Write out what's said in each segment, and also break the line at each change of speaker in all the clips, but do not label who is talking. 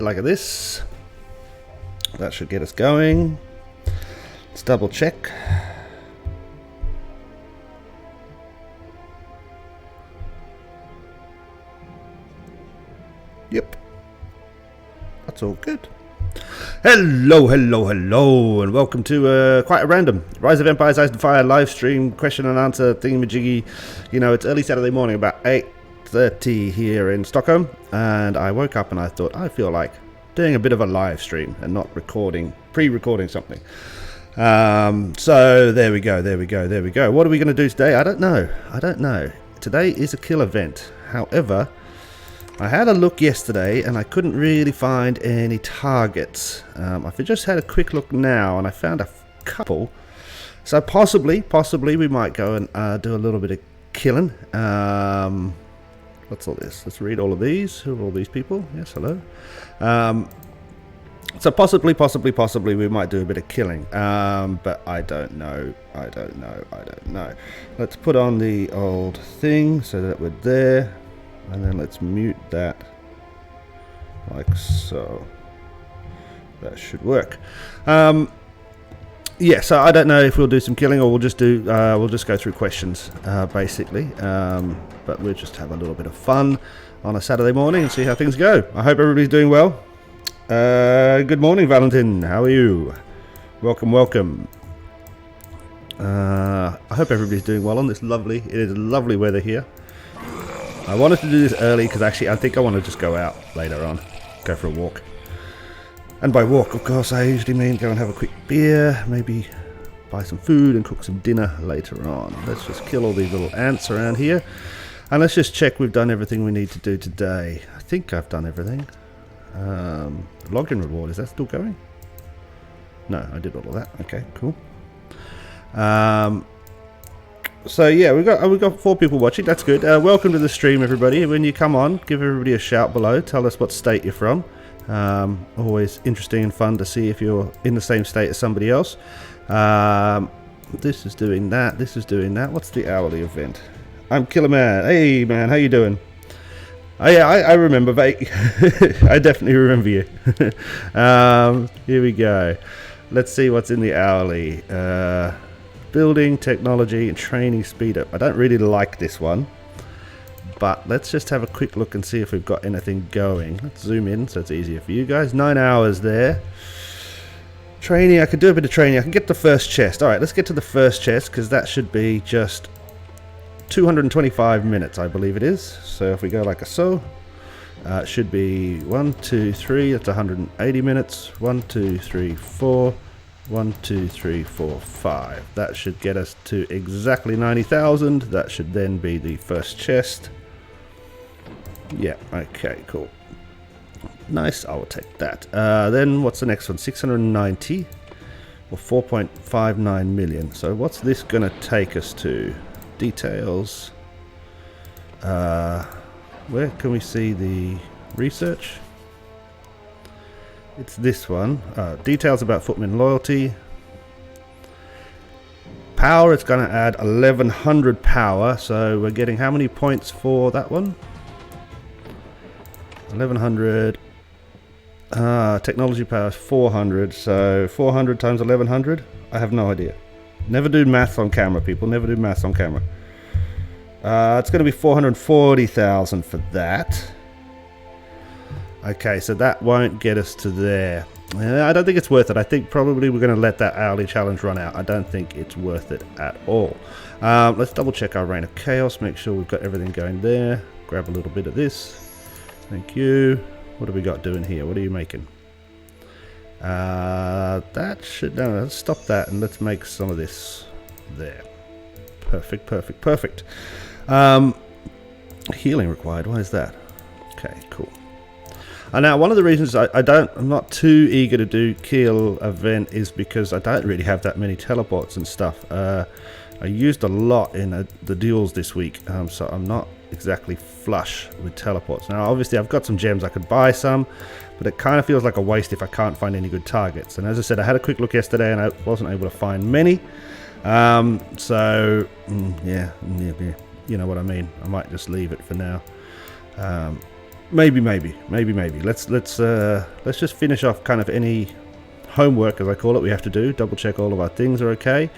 like this. That should get us going. Let's double check. Yep. That's all good. Hello, and welcome to quite a random Rise of Empires, Ice and Fire live stream question and answer thingamajiggy. You know, it's early Saturday morning, about 8:30 here in Stockholm, and I woke up and I thought I feel like doing a bit of a live stream and not pre-recording something. So there we go. What are we going to do today? I don't know. Today is a kill event. However, I had a look yesterday and I couldn't really find any targets. I've just had a quick look now and I found a couple. So possibly we might go and do a little bit of killing. What's all this? Let's read all of these. Who are all these people? Yes, hello. So possibly we might do a bit of killing. But I don't know. Let's put on the old thing so that we're there. And then let's mute that like so. That should work. Yeah, so I don't know if we'll do some killing or we'll just go through questions basically. But we'll just have a little bit of fun on a Saturday morning and see how things go. I hope everybody's doing well. Good morning, Valentin. How are you? Welcome. I hope everybody's doing well on this it is lovely weather here. I wanted to do this early because actually I think I want to just go out later on, go for a walk. And by walk, of course, I usually mean go and have a quick beer, maybe buy some food and cook some dinner later on. Let's just kill all these little ants around here. And let's just check we've done everything we need to do today. I think I've done everything. Login reward, is that still going? No, I did all of that. Okay, cool. So yeah, we've got 4 people watching. That's good. Welcome to the stream, everybody. When you come on, give everybody a shout below. Tell us what state you're from. Always interesting and fun to see if you're in the same state as somebody else. This is doing that. This is doing that. What's the hourly event? I'm Killer Man. Hey man, how you doing? Oh yeah, I remember, mate. I definitely remember you. Here we go. Let's see what's in the hourly. Building, technology, and training speed up. I don't really like this one, but let's just have a quick look and see if we've got anything going. Let's zoom in so it's easier for you guys. 9 hours there. Training, I could do a bit of training. I can get the first chest. Alright, let's get to the first chest because that should be just 225 minutes, I believe it is. So if we go like so, it should be 1, 2, 3, that's 180 minutes. 1, 2, 3, 4. 1, 2, 3, 4, 5. That should get us to exactly 90,000. That should then be the first chest. Yeah, okay, cool. Nice, I will take that. Then what's the next one? 690 or 4.59 million. So what's this going to take us to? Details. Where can we see the research? It's this one. Details about footman loyalty. Power, it's going to add 1100 power. So we're getting how many points for that one? 1100. Technology power is 400. So 400 times 1100? I have no idea. Never do maths on camera, people. Never do maths on camera. It's going to be 440,000 for that. Okay, so that won't get us to there. I don't think it's worth it. I think probably we're going to let that hourly challenge run out. I don't think it's worth it at all. Let's double check our Reign of Chaos. Make sure we've got everything going there. Grab a little bit of this. Thank you. What have we got doing here? What are you making? That should... No, let's stop that and let's make some of this there. Perfect. Healing required. Why is that? Okay, cool. And now one of the reasons I'm not too eager to do kill event is because I don't really have that many teleports and stuff. I used a lot in the duels this week, so I'm not exactly flush with teleports. Now obviously I've got some gems, I could buy some, but it kind of feels like a waste if I can't find any good targets. And as I said, I had a quick look yesterday and I wasn't able to find many. Yeah, you know what I mean. I might just leave it for now. maybe. Let's just finish off kind of any homework, as I call it, we have to do. Double check all of our things are okay,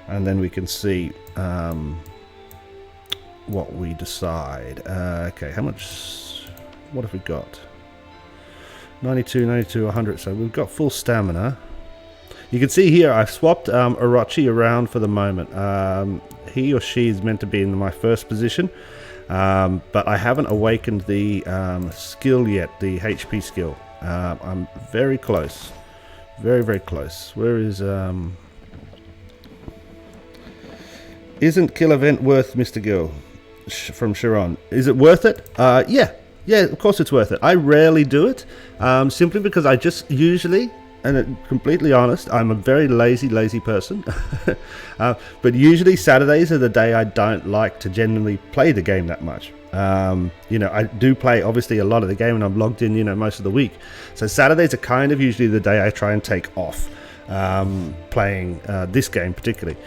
and then we can see what we decide. Okay, how much? What have we got? 92, 100. So we've got full stamina. You can see here I've swapped Orochi around for the moment. He or she is meant to be in my first position, but I haven't awakened the skill yet, the HP skill. I'm very close. Very close. Where is... Isn't kill event worth Mr. Gill? From Sharon. Is it worth it? Yeah, of course it's worth it. I rarely do it, simply because I just usually, and completely honest, I'm a very lazy person. But usually Saturdays are the day I don't like to genuinely play the game that much. You know, I do play obviously a lot of the game, and I'm logged in, you know, most of the week. So Saturdays are kind of usually the day I try and take off playing this game particularly.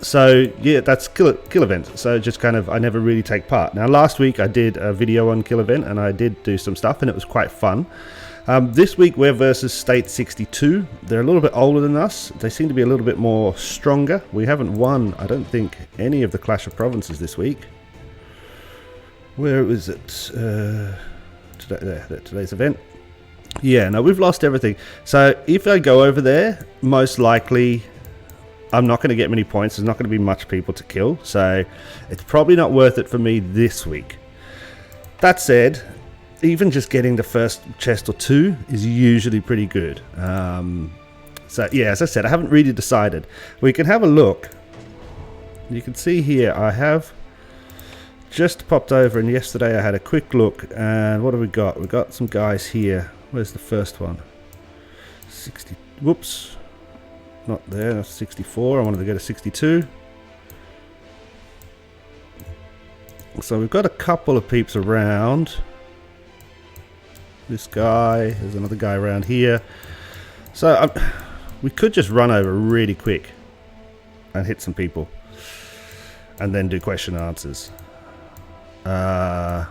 So yeah, that's kill event. So just kind of, I never really take part. Now last week I did a video on kill event, and I did do some stuff, and it was quite fun. This week we're versus State 62. They're a little bit older than us. They seem to be a little bit more stronger. We haven't won, I don't think, any of the Clash of Provinces this week. Where was it? Today's event. Yeah, no, we've lost everything. So if I go over there, most likely I'm not going to get many points. There's not going to be much people to kill. So it's probably not worth it for me this week. That said, even just getting the first chest or two is usually pretty good. So yeah, as I said, I haven't really decided. We can have a look. You can see here I have just popped over, and yesterday I had a quick look, and what have we got? We've got some guys here. Where's the first one? 60. Whoops. Not there. That's 64. I wanted to go to 62. So we've got a couple of peeps around. This guy. There's another guy around here. So we could just run over really quick and hit some people, and then do question and answers. Oh,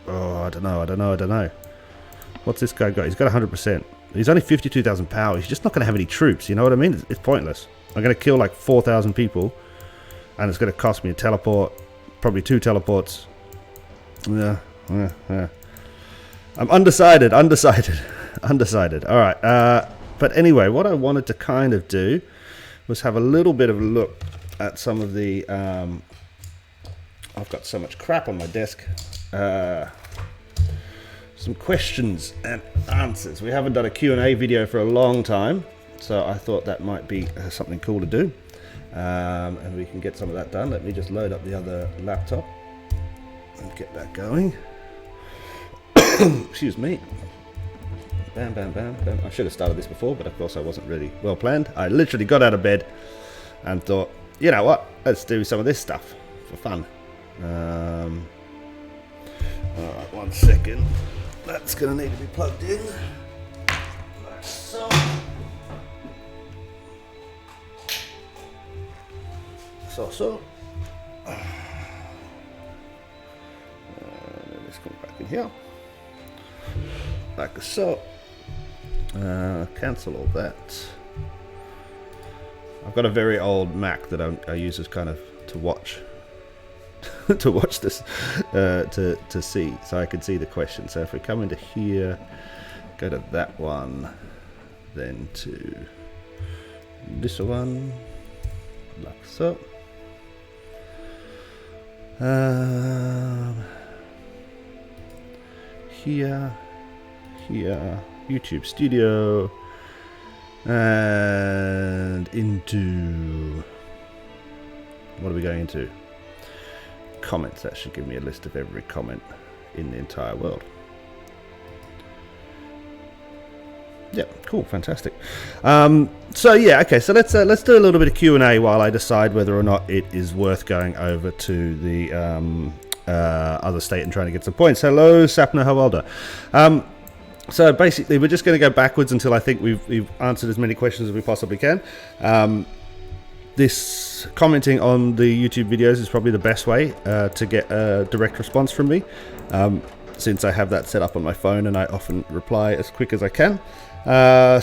I don't know. What's this guy got? He's got 100%. He's only 52,000 power. He's just not going to have any troops. You know what I mean? It's pointless. I'm going to kill like 4,000 people, and it's going to cost me a teleport, probably 2 teleports. Yeah. I'm undecided. All right. But anyway, what I wanted to kind of do was have a little bit of a look at some of the... I've got so much crap on my desk. Some questions and answers. We haven't done a Q&A video for a long time, so I thought that might be something cool to do. And we can get some of that done. Let me just load up the other laptop and get that going. Excuse me. Bam. I should have started this before, but of course I wasn't really well planned. I literally got out of bed and thought, you know what, let's do some of this stuff for fun. Alright, 1 second. That's going to need to be plugged in. Like so. Let's come back in here. Like so. Cancel all that. I've got a very old Mac that I use as kind of to watch. To watch this, to see, so I can see the question. So if we come into here, go to that one, then to this one, like so. Here, YouTube Studio, and into, what are we going into? Comments. That should give me a list of every comment in the entire world. Yeah, cool, fantastic. So yeah, okay. So let's do a little bit of Q&A while I decide whether or not it is worth going over to the other state and trying to get some points. Hello, Sapna Hawalda. So basically, we're just going to go backwards until I think we've answered as many questions as we possibly can. This commenting on the YouTube videos is probably the best way to get a direct response from me. since I have that set up on my phone and I often reply as quick as I can.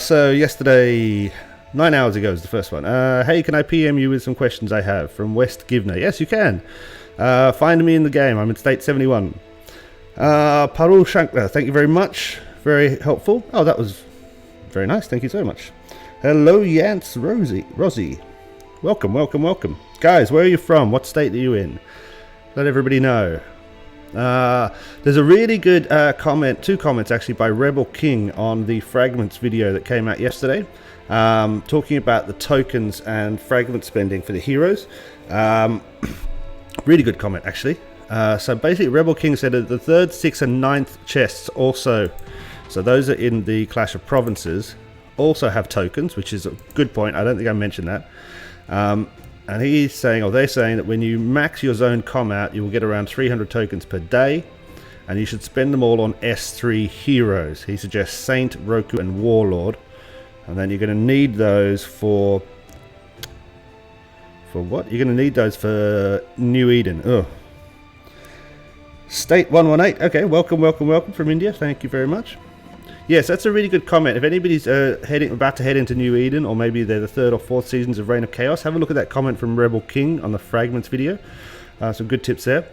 So yesterday, 9 hours ago is the first one. Hey, can I PM you with some questions I have? From West Givner. Yes, you can. Find me in the game. I'm in state 71. Parul Shankar, thank you very much. Very helpful. Oh, that was very nice. Thank you so much. Hello, Yance Rosie. Welcome, welcome, welcome. Guys, where are you from? What state are you in? Let everybody know. There's a really good comment, 2 comments actually, by Rebel King on the Fragments video that came out yesterday, talking about the tokens and fragment spending for the heroes. Really good comment actually. So basically Rebel King said that the 3rd, 6th and 9th chests also, so those are in the Clash of Provinces, also have tokens, which is a good point. I don't think I mentioned that. And he's saying, or they're saying, that when you max your zone comm out, you will get around 300 tokens per day, and you should spend them all on S3 heroes. He suggests Saint, Roku, and Warlord, and then you're going to need those for what? You're going to need those for New Eden. Ugh. State 118. Okay, welcome, welcome, welcome from India. Thank you very much. Yes, that's a really good comment. If anybody's about to head into New Eden, or maybe they're the 3rd or 4th seasons of Reign of Chaos, have a look at that comment from Rebel King on the Fragments video. Some good tips there.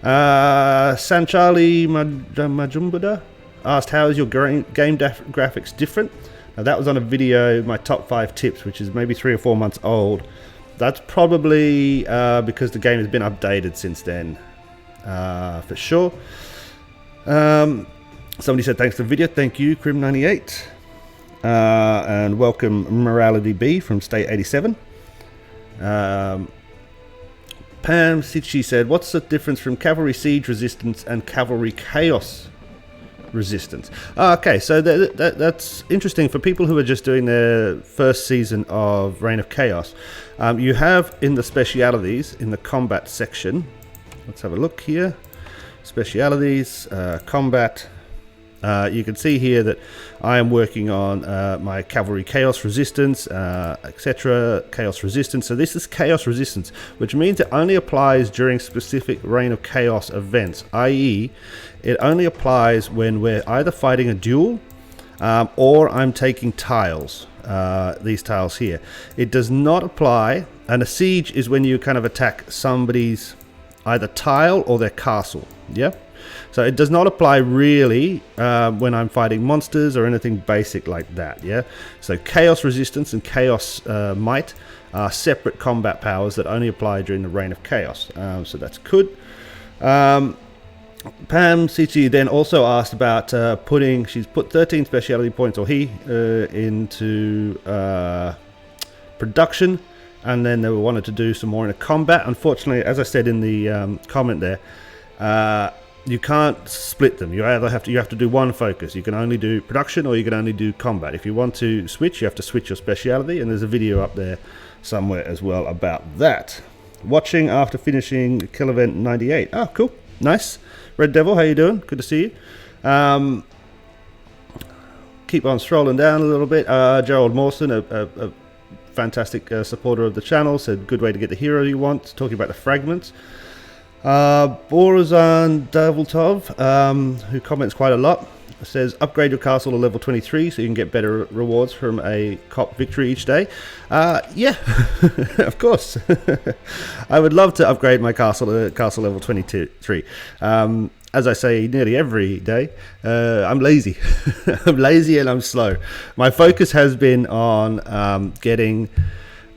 Sanchali Majumbuda asked, how is your game graphics different? Now that was on a video, my top 5 tips, which is maybe 3 or 4 months old. That's probably because the game has been updated since then, for sure. Somebody said thanks for the video. Thank you, Crim98. And welcome Morality B from State 87. Pam Sitchi said, what's the difference from Cavalry Siege Resistance and Cavalry Chaos Resistance? Okay, so that's interesting for people who are just doing their first season of Reign of Chaos. You have in the specialities, in the combat section, let's have a look here. Specialities, combat. You can see here that I am working on my Cavalry Chaos Resistance, etc. Chaos Resistance. So this is Chaos Resistance, which means it only applies during specific Reign of Chaos events, i.e. it only applies when we're either fighting a duel or I'm taking tiles, these tiles here. It does not apply, and a siege is when you kind of attack somebody's either tile or their castle, yeah? So it does not apply really when I'm fighting monsters or anything basic like that, yeah? So Chaos Resistance and Chaos Might are separate combat powers that only apply during the Reign of Chaos. So that's good. Pam Sichi then also asked about she's put 13 speciality points, or he, into production, and then they wanted to do some more in a combat. Unfortunately, as I said in the comment there, you can't split them. You have to do one focus. You can only do production, or you can only do combat. If you want to switch, you have to switch your speciality, and there's a video up there somewhere as well about that. Watching after finishing Kill Event 98. Oh, cool, nice. Red Devil, how you doing? Good to see you. Keep on scrolling down a little bit. Gerald Mawson, a fantastic supporter of the channel, said good way to get the hero you want. Talking about the fragments. Borazan Daviltov, who comments quite a lot, says upgrade your castle to level 23 so you can get better rewards from a cop victory each day. Yeah, of course. I would love to upgrade my castle to castle level 23. As I say nearly every day, I'm lazy. I'm lazy and I'm slow. My focus has been on getting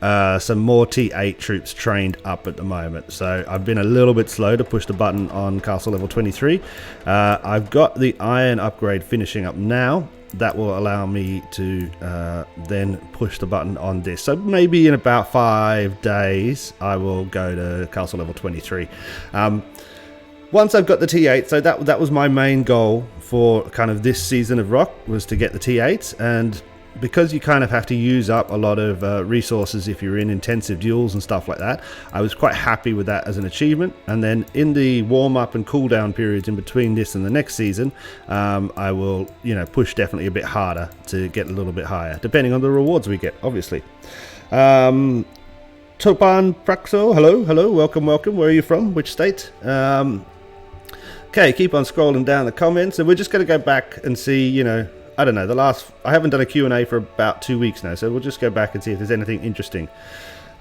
some more T8 troops trained up at the moment, so I've been a little bit slow to push the button on castle level 23. I've got the iron upgrade finishing up now. That will allow me to then push the button on this, so maybe in about 5 days I will go to castle level 23. Once I've got the T8, so that was my main goal for kind of this season of Rock, was to get the T8s, and because you kind of have to use up a lot of resources if you're in intensive duels and stuff like that, I was quite happy with that as an achievement. And then in the warm-up and cool-down periods in between this and the next season, I will, push definitely a bit harder to get a little bit higher, depending on the rewards we get, obviously. Topan Praxo, hello, welcome. Where are you from? Which state? Okay, keep on scrolling down the comments, and we're just going to go back and see, you know, I don't know, I haven't done a Q&A for about 2 weeks now, so we'll just go back and see if there's anything interesting.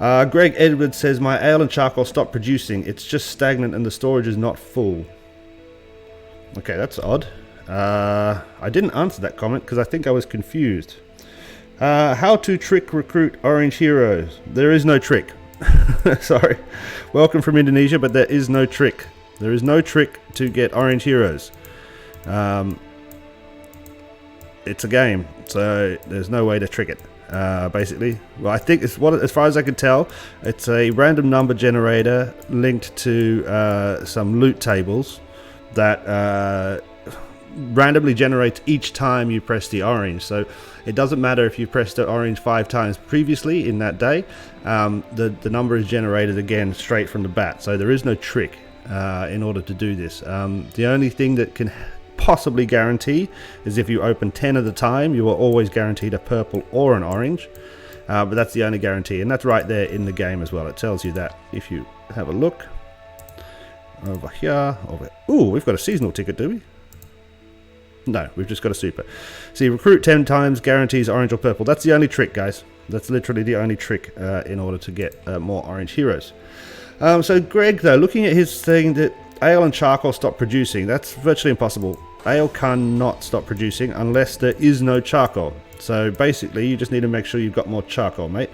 Greg Edwards says, my ale and charcoal stopped producing. It's just stagnant and the storage is not full. Okay, that's odd. I didn't answer that comment because I think I was confused. How to trick recruit orange heroes. There is no trick. Sorry. Welcome from Indonesia, but there is no trick. There is no trick to get orange heroes. It's a game, so there's no way to trick it. Basically, well, I think it's as far as I can tell, it's a random number generator linked to some loot tables that randomly generates each time you press the orange. So it doesn't matter if you pressed the orange 5 times previously in that day. The number is generated again straight from the bat. So there is no trick in order to do this. The only thing that can possibly guarantee is if you open 10 at a time, you are always guaranteed a purple or an orange, but that's the only guarantee, and that's right there in the game as well. It tells you that if you have a look over here. Ooh, we've got a seasonal ticket, do we? No, we've just got a super. See, recruit 10 times guarantees orange or purple. That's the only trick, guys. That's literally the only trick in order to get more orange heroes. So Greg, though, looking at his thing that ale and charcoal stop producing, that's virtually impossible. Ale cannot stop producing unless there is no charcoal. So basically, you just need to make sure you've got more charcoal, mate.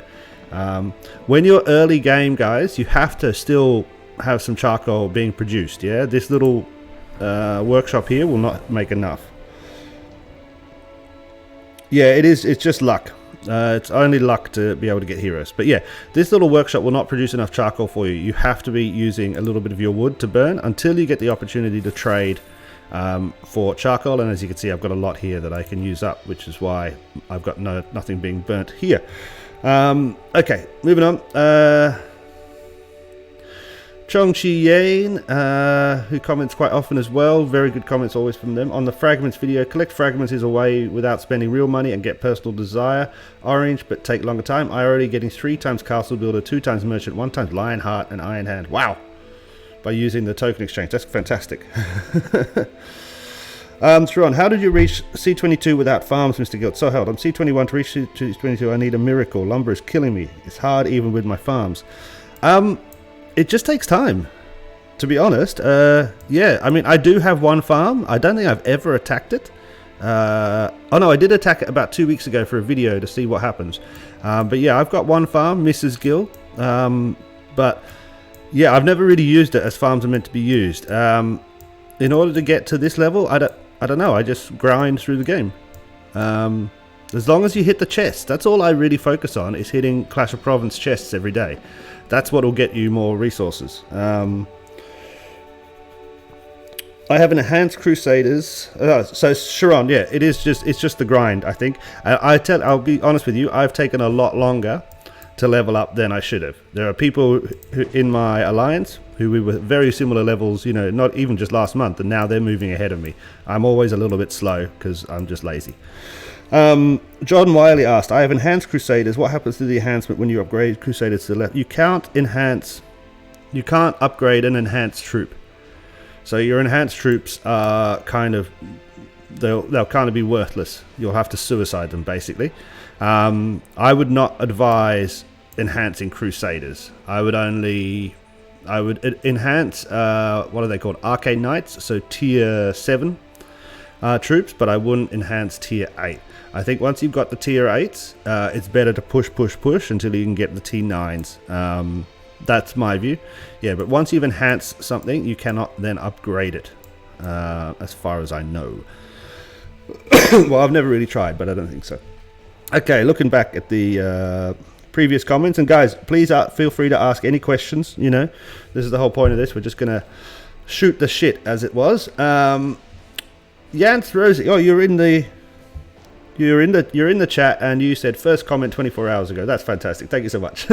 When you're early game, guys, you have to still have some charcoal being produced, yeah? This little workshop here will not make enough. Yeah, it's just luck. It's only luck to be able to get heroes. But yeah, this little workshop will not produce enough charcoal for you. You have to be using a little bit of your wood to burn until you get the opportunity to trade for charcoal. And as you can see, I've got a lot here that I can use up, which is why I've got nothing being burnt here. Okay, moving on. Chong Chi Yain, who comments quite often as well. Very good comments always from them. On the fragments video, collect fragments is a way without spending real money and get personal desire. Orange, but take longer time. I already getting 3 times Castle Builder, 2 times Merchant, 1 times Lionheart and Iron Hand. Wow! By using the token exchange. That's fantastic. Sharon, how did you reach C22 without farms, Mr. Guild? So held. I'm C21 to reach C22. I need a miracle. Lumber is killing me. It's hard even with my farms. It just takes time, to be honest. Yeah, I mean, I do have 1 farm. I don't think I've ever attacked it. Oh no, I did attack it about 2 weeks ago for a video to see what happens. But yeah, I've got 1 farm, Mrs. Gill. But yeah, I've never really used it as farms are meant to be used. In order to get to this level, I don't know. I just grind through the game. As long as you hit the chest, that's all I really focus on, is hitting Clash of Province chests every day. That's what will get you more resources. I have enhanced Crusaders. So Sharon, yeah, it's just the grind, I think. I'll be honest with you, I've taken a lot longer to level up than I should have. There are people who, in my alliance, who we were very similar levels, you know, not even just last month, and now they're moving ahead of me. I'm always a little bit slow because I'm just lazy. John Wiley asked, I have enhanced Crusaders. What happens to the enhancement when you upgrade Crusaders to the left? You can't upgrade an enhanced troop. So your enhanced troops are kind of, they'll kind of be worthless. You'll have to suicide them, basically. I would not advise enhancing Crusaders. I would enhance, what are they called? Arcade Knights, so tier 7 troops, but I wouldn't enhance tier 8. I think once you've got the tier 8s, it's better to push until you can get the T9s. That's my view. Yeah, but once you've enhanced something, you cannot then upgrade it, as far as I know. Well, I've never really tried, but I don't think so. Okay, looking back at the previous comments, and guys, please feel free to ask any questions. You know, this is the whole point of this. We're just gonna shoot the shit as it was. Jans Rosie, oh, you're in the chat, and you said first comment 24 hours ago. That's fantastic. Thank you so much.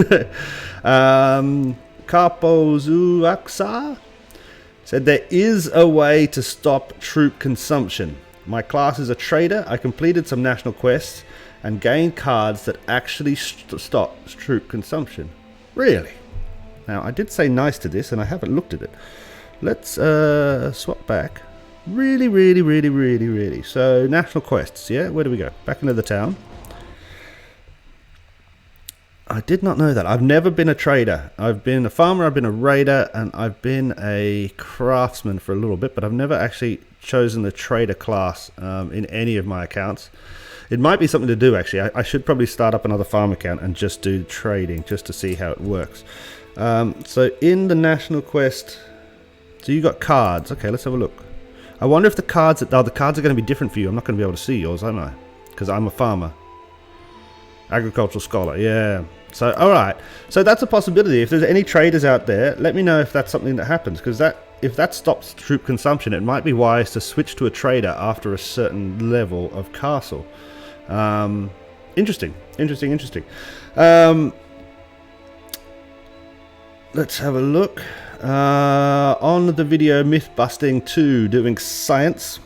Kapozuaksa said there is a way to stop troop consumption. My class is a trader. I completed some national quests and gained cards that actually stop troop consumption. Really? Now, I did say nice to this, and I haven't looked at it. Let's swap back. Really. So national quests, yeah? Where do we go? Back into the town. I did not know that. I've never been a trader. I've been a farmer, I've been a raider, and I've been a craftsman for a little bit, but I've never actually chosen the trader class in any of my accounts. It might be something to do, actually. I should probably start up another farm account and just do trading, just to see how it works. So in the national quest, so you got cards. Okay, let's have a look. I wonder if the cards, the cards are going to be different for you. I'm not going to be able to see yours, am I? Because I'm a farmer. Agricultural scholar, yeah. So, alright. So that's a possibility. If there's any traders out there, let me know if that's something that happens. Because if that stops troop consumption, it might be wise to switch to a trader after a certain level of castle. Interesting. Let's have a look. On the video Myth Busting 2, doing science.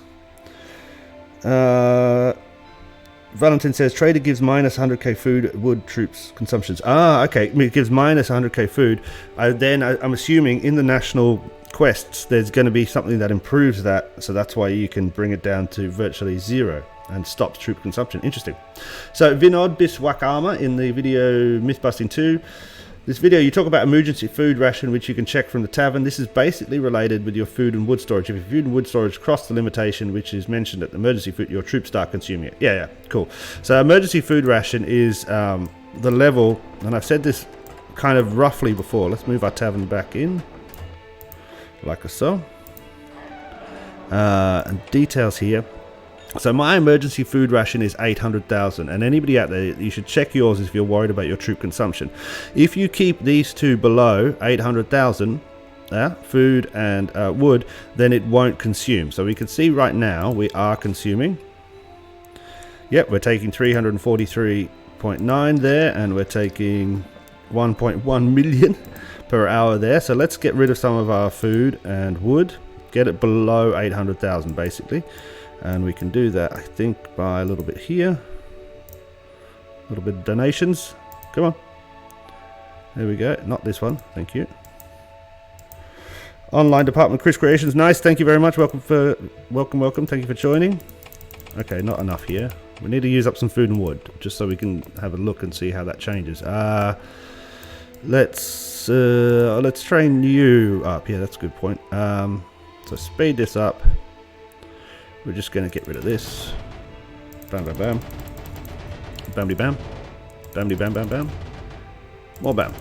Valentin says trader gives minus 100k food, wood, troops, consumptions. Ah, okay. It gives minus 100k food. I'm assuming in the national quests there's going to be something that improves that, so that's why you can bring it down to virtually 0 and stops troop consumption. Interesting. So Vinod Biswakama in the video Mythbusting 2. This video you talk about emergency food ration, which you can check from the tavern. This is basically related with your food and wood storage. If your food and wood storage cross the limitation which is mentioned at the emergency food, your troops start consuming it. Yeah, cool. So emergency food ration is the level, and I've said this kind of roughly before. Let's move our tavern back in, like so. And details here. So my emergency food ration is 800,000, and anybody out there, you should check yours if you're worried about your troop consumption. If you keep these two below 800,000, food and wood, then it won't consume. So we can see right now we are consuming. Yep, we're taking 343.9 there, and we're taking 1.1 million per hour there. So let's get rid of some of our food and wood, get it below 800,000 basically. And we can do that, I think, by a little bit here. A little bit of donations. Come on. There we go. Not this one. Thank you. Online department, Chris Creations. Nice. Thank you very much. Welcome. Thank you for joining. Okay, not enough here. We need to use up some food and wood, just so we can have a look and see how that changes. Let's train you up. Yeah, that's a good point. So speed this up. We're just going to get rid of this. Bam, bam, bam. Bamdy bam. Bamdy bam, bam, bam. More bam.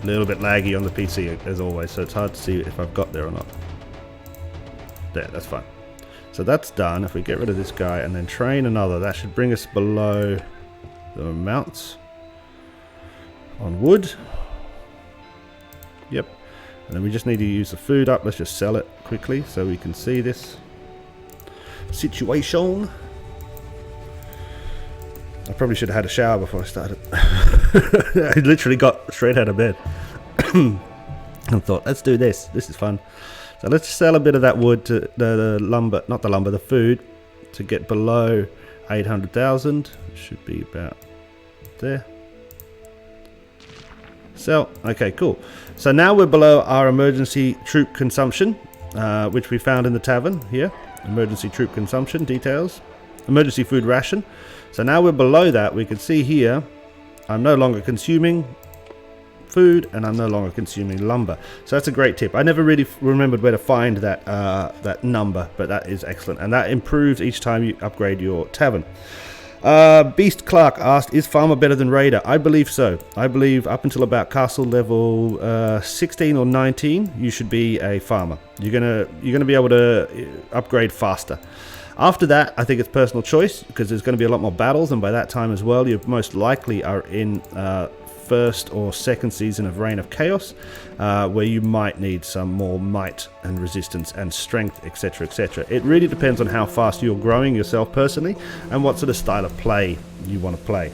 A little bit laggy on the PC as always, so it's hard to see if I've got there or not. There, that's fine. So that's done. If we get rid of this guy and then train another, that should bring us below the amounts on wood. Yep. And then we just need to use the food up. Let's just sell it quickly so we can see this situation. I probably should have had a shower before I started. I literally got straight out of bed and thought, let's do this. This is fun. So let's sell a bit of that wood to the lumber, not the lumber, the food, to get below 800,000. Should be about there. Sell. Okay, cool. So now we're below our emergency troop consumption, which we found in the tavern here. Emergency troop consumption details. Emergency food ration. So now we're below that. We can see here I'm no longer consuming food and I'm no longer consuming lumber. So that's a great tip. I never really remembered where to find that that number, but that is excellent, and that improves each time you upgrade your tavern. Beast Clark asked, is farmer better than raider? I believe so. I believe up until about castle level 16 or 19 you should be a farmer. You're gonna be able to upgrade faster. After that, I think it's personal choice, because there's going to be a lot more battles, and by that time as well you most likely are in first or second season of Reign of Chaos, where you might need some more might and resistance and strength, etc, etc. It really depends on how fast you're growing yourself personally and what sort of style of play you want to play.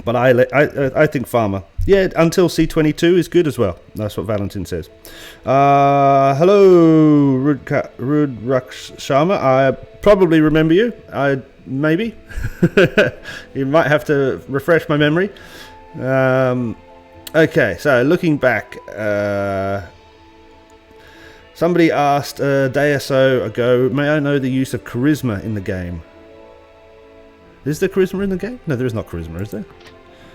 But I think farmer. Yeah, until C22 is good as well. That's what Valentin says. Hello, Rudraksh Sharma. I probably remember you. Maybe. You might have to refresh my memory. Okay, so looking back, somebody asked a day or so ago, may I know the use of charisma in the game? Is there charisma in the game? No, there is not charisma, is there?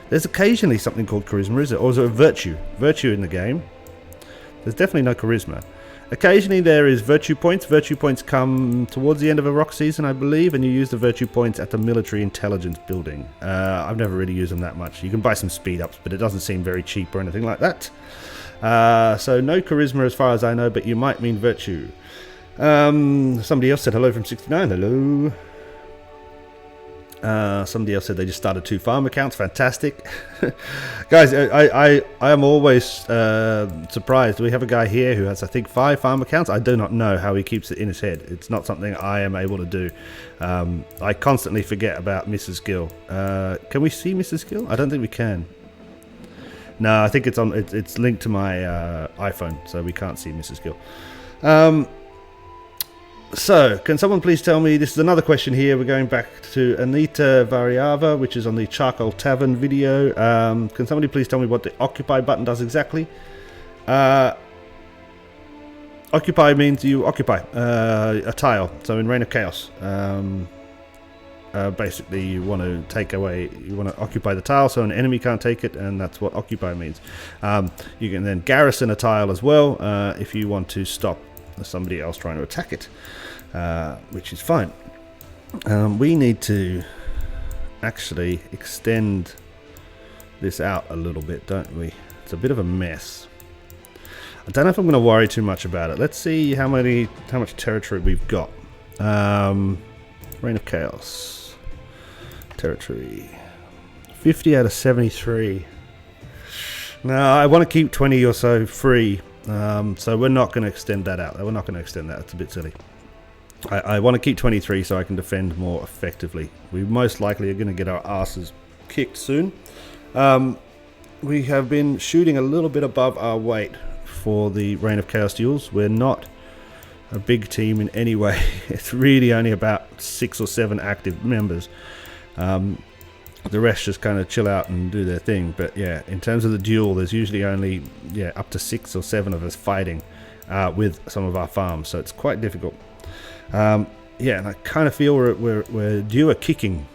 There's occasionally something called charisma, is it? Or is it a virtue? Virtue in the game. There's definitely no charisma. Occasionally there is virtue points. Virtue points come towards the end of a rock season, I believe, and you use the virtue points at the military intelligence building. I've never really used them that much. You can buy some speed ups, but it doesn't seem very cheap or anything like that. So no charisma as far as I know, but you might mean virtue. Somebody else said hello from 69. Hello. Somebody else said they just started 2 farm accounts. Fantastic. Guys, I am always surprised. We have a guy here who has, I think, 5 farm accounts. I do not know how he keeps it in his head. It's not something I am able to do. I constantly forget about Mrs. Gill. Can we see Mrs. Gill? I don't think we can. No, I think it's on. It's linked to my iPhone, so we can't see Mrs. Gill. So, can someone please tell me, this is another question here, we're going back to Anita Variava, which is on the Charcoal Tavern video. Can somebody please tell me what the Occupy button does exactly? Occupy means you occupy a tile, so in Reign of Chaos. Basically, you want to take away, you want to occupy the tile so an enemy can't take it, and that's what Occupy means. You can then garrison a tile as well if you want to stop somebody else trying to attack it, which is fine. We need to actually extend this out a little bit, don't we? It's a bit of a mess. I don't know if I'm going to worry too much about it. Let's see how much territory we've got. Reign of Chaos territory, 50 out of 73. Now I want to keep 20 or so free. So we're not going to extend that out. We're not going to extend that. It's a bit silly. I want to keep 23 so I can defend more effectively. We most likely are going to get our asses kicked soon. We have been shooting a little bit above our weight for the Reign of Chaos duels. We're not a big team in any way. It's really only about 6 or 7 active members. The rest just kind of chill out and do their thing. But yeah, in terms of the duel, there's usually only up to 6 or 7 of us fighting with some of our farms, so it's quite difficult. And I kind of feel we're due a kicking.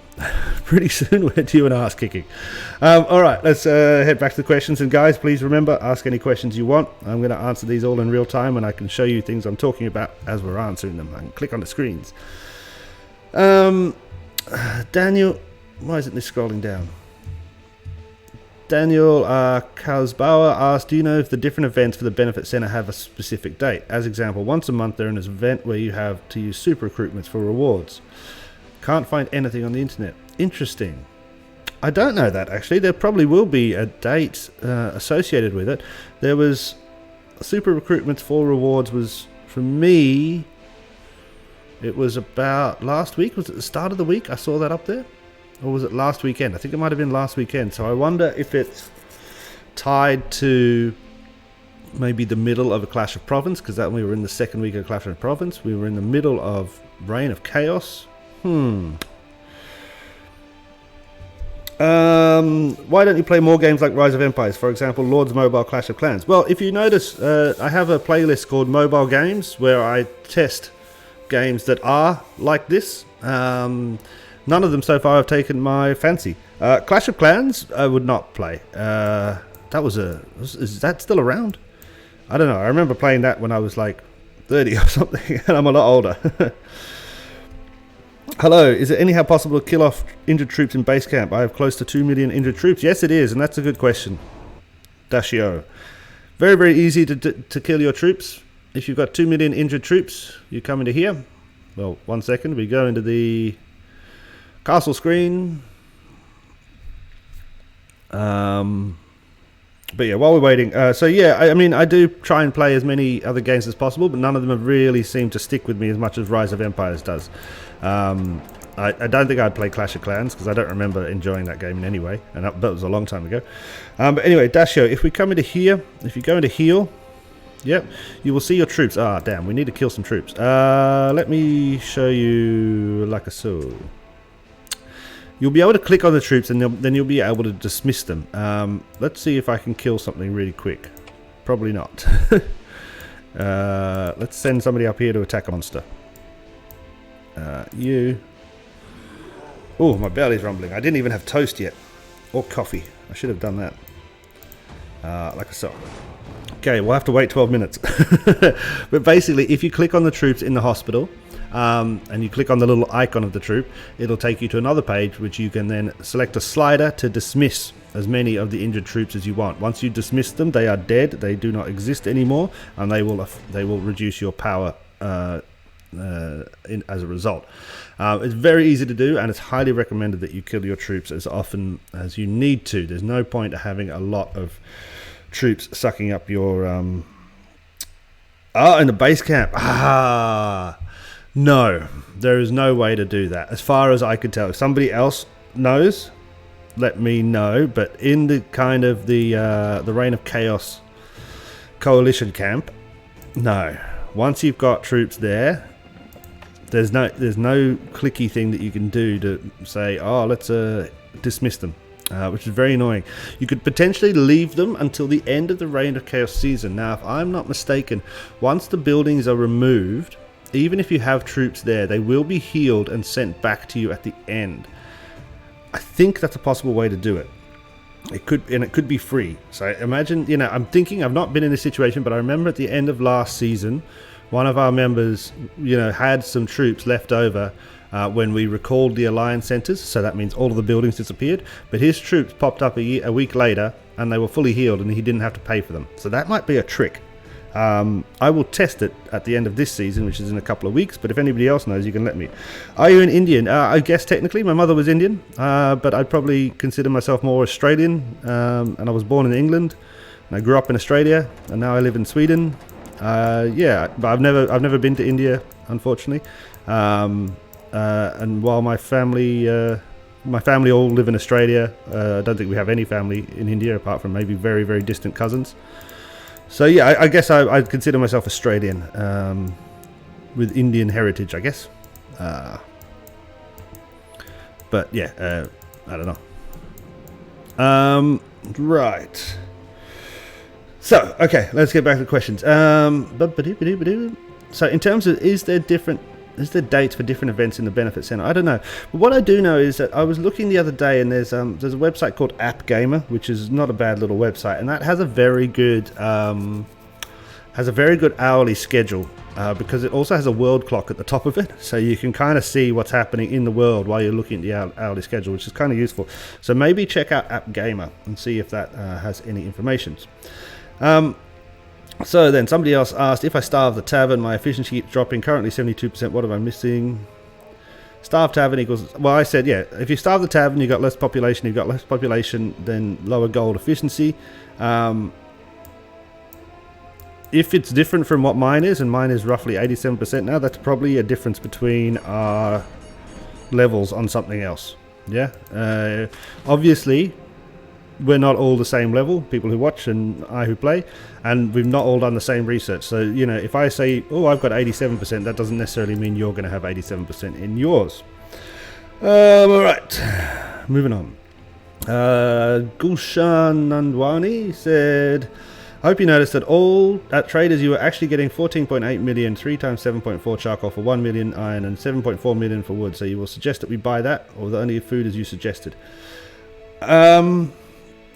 Pretty soon we're due an ass kicking. Alright, let's head back to the questions, and guys, please remember, ask any questions you want. I'm going to answer these all in real time, and I can show you things I'm talking about as we're answering them. I can click on the screens. Daniel, why isn't this scrolling down? Daniel Kausbauer asked, do you know if the different events for the Benefit Center have a specific date? As example, once a month there is an event where you have to use super recruitments for rewards. Can't find anything on the internet. Interesting. I don't know that, actually. There probably will be a date associated with it. There was super recruitments for rewards was, for me, it was about last week. Was it the start of the week? I saw that up there. Or was it last weekend? I think it might have been last weekend. So I wonder if it's tied to maybe the middle of a Clash of Province, because that we were in the second week of Clash of Province. We were in the middle of Reign of Chaos. Why don't you play more games like Rise of Empires? For example, Lord's Mobile Clash of Clans. Well, if you notice, I have a playlist called Mobile Games where I test games that are like this. None of them so far have taken my fancy. Clash of Clans, I would not play. Is that still around? I don't know. I remember playing that when I was like 30 or something, and I'm a lot older. Hello, is it anyhow possible to kill off injured troops in base camp? I have close to 2 million injured troops. Yes, it is, and that's a good question. Dashio. Very, very easy to kill your troops. If you've got 2 million injured troops, you come into here. Well, 1 second. We go into the castle screen. But yeah, while we're waiting, I mean, I do try and play as many other games as possible, but none of them have really seemed to stick with me as much as Rise of Empires does. I don't think I'd play Clash of Clans because I don't remember enjoying that game in any way, and that was a long time ago. But anyway, Dashio, if we come into here, if you go into heal, yep, you will see your troops. Ah, damn, we need to kill some troops. Let me show you like a so. You'll be able to click on the troops, and then you'll be able to dismiss them. Let's see if I can kill something really quick. Probably not. Let's send somebody up here to attack a monster. You. Oh, my belly's rumbling. I didn't even have toast yet. Or coffee. I should have done that. Like I saw. Okay, we'll have to wait 12 minutes. But basically, if you click on the troops in the hospital, and you click on the little icon of the troop, it'll take you to another page, which you can then select a slider to dismiss as many of the injured troops as you want. Once you dismiss them, they are dead. They do not exist anymore, and they will reduce your power as a result. It's very easy to do, and it's highly recommended that you kill your troops as often as you need to. There's no point to having a lot of troops sucking up your in the base camp. No, there is no way to do that as far as I could tell. If somebody else knows, let me know. But in the kind of the Reign of Chaos coalition camp, no. Once you've got troops there, there's no clicky thing that you can do to say, oh, let's dismiss them. Which is very annoying. You could potentially leave them until the end of the Reign of Chaos season. Now, if I'm not mistaken, once the buildings are removed, even if you have troops there, they will be healed and sent back to you at the end. I think that's a possible way to do it. It could be free. So imagine, I'm thinking, I've not been in this situation, but I remember at the end of last season, one of our members, had some troops left over when we recalled the Alliance centers, so that means all of the buildings disappeared, but his troops popped up a week later and they were fully healed and he didn't have to pay for them. So that might be a trick. I will test it at the end of this season, which is in a couple of weeks, but if anybody else knows, you can let me. Are you an Indian? I guess technically my mother was Indian, but I'd probably consider myself more Australian, and I was born in England and I grew up in Australia and now I live in Sweden. But I've never been to India, unfortunately. And while my family all live in Australia, I don't think we have any family in India apart from maybe very, very distant cousins. So yeah, I guess I'd consider myself Australian, with Indian heritage, I guess. But yeah, I don't know. Right. So, okay, let's get back to the questions. So in terms of, is there dates for different events in the benefit center? I don't know. But what I do know is that I was looking the other day, and there's a website called App Gamer, which is not a bad little website, and that has a very good hourly schedule, because it also has a world clock at the top of it, so you can kind of see what's happening in the world while you're looking at the hourly schedule, which is kind of useful. So maybe check out App Gamer and see if that has any information. So then somebody else asked, if I starve the tavern, my efficiency keeps dropping, currently 72%, what am I missing? Starve tavern equals, well, I said, yeah, if you starve the tavern, you've got less population, then lower gold efficiency. If it's different from what mine is, and mine is roughly 87% now, that's probably a difference between our levels on something else. Yeah, obviously, we're not all the same level, people who watch and I who play, and we've not all done the same research. So, if I say, oh, I've got 87%, that doesn't necessarily mean you're going to have 87% in yours. Alright, moving on. Gulshan Nandwani said, I hope you noticed that at traders you were actually getting 14.8 million, 3 times 7.4 charcoal for 1 million iron and 7.4 million for wood. So you will suggest that we buy that, or the only food as you suggested?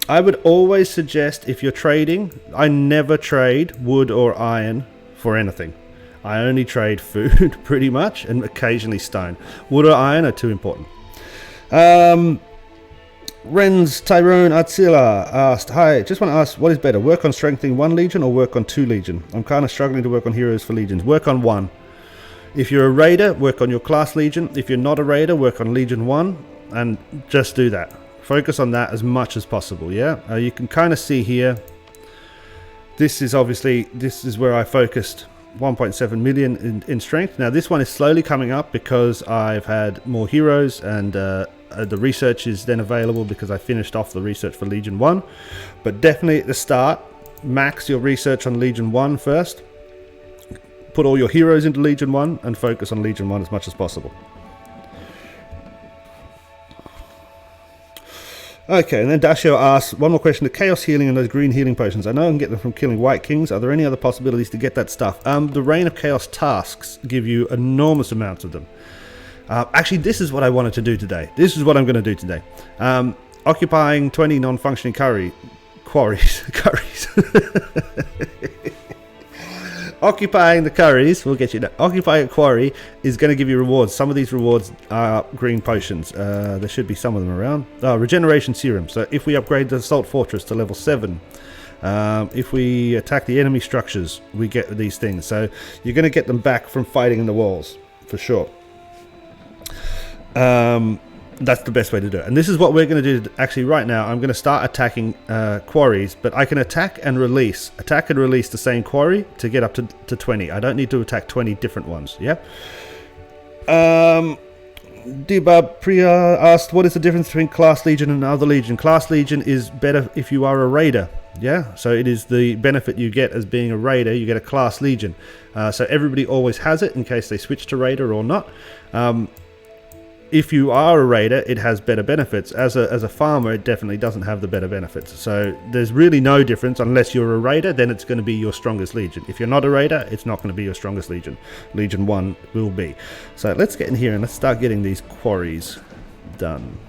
I would always suggest, if you're trading, I never trade wood or iron for anything. I only trade food, pretty much, and occasionally stone. Wood or iron are too important. Ren's Tyrone Atzilla asked, hi, just want to ask, what is better, work on strengthening 1 legion or work on 2 legion? I'm kind of struggling to work on heroes for legions. Work on 1. If you're a raider, work on your class legion. If you're not a raider, work on legion 1, and just do that. Focus on that as much as possible, yeah? You can kind of see here, this is where I focused 1.7 million in strength. Now this one is slowly coming up because I've had more heroes, and the research is then available because I finished off the research for Legion 1. But definitely at the start, max your research on Legion 1 first. Put all your heroes into Legion 1 and focus on Legion 1 as much as possible. Okay, and then Dashio asks, one more question, the Chaos Healing and those green healing potions. I know I can get them from killing White Kings. Are there any other possibilities to get that stuff? The Reign of Chaos tasks give you enormous amounts of them. Actually, this is what I wanted to do today. This is what I'm going to do today. Occupying 20 non-functioning quarries. Occupying the curries, we'll get you that. Occupying a quarry is going to give you rewards. Some of these rewards are green potions. There should be some of them around. Regeneration serum. So if we upgrade the Assault Fortress to level 7, if we attack the enemy structures, we get these things. So you're going to get them back from fighting in the walls, for sure. That's the best way to do it. And this is what we're going to do actually right now. I'm going to start attacking quarries, but I can attack and release the same quarry to get up to 20. I don't need to attack 20 different ones. Yeah. Debab Priya asked, what is the difference between Class Legion and other Legion? Class Legion is better if you are a raider. Yeah, so it is the benefit you get as being a raider. You get a Class Legion. So everybody always has it in case they switch to raider or not. If you are a raider, it has better benefits. As a farmer, it definitely doesn't have the better benefits. So there's really no difference unless you're a raider, then it's going to be your strongest legion. If you're not a raider, it's not going to be your strongest legion. Legion 1 will be. So let's get in here and let's start getting these quarries done.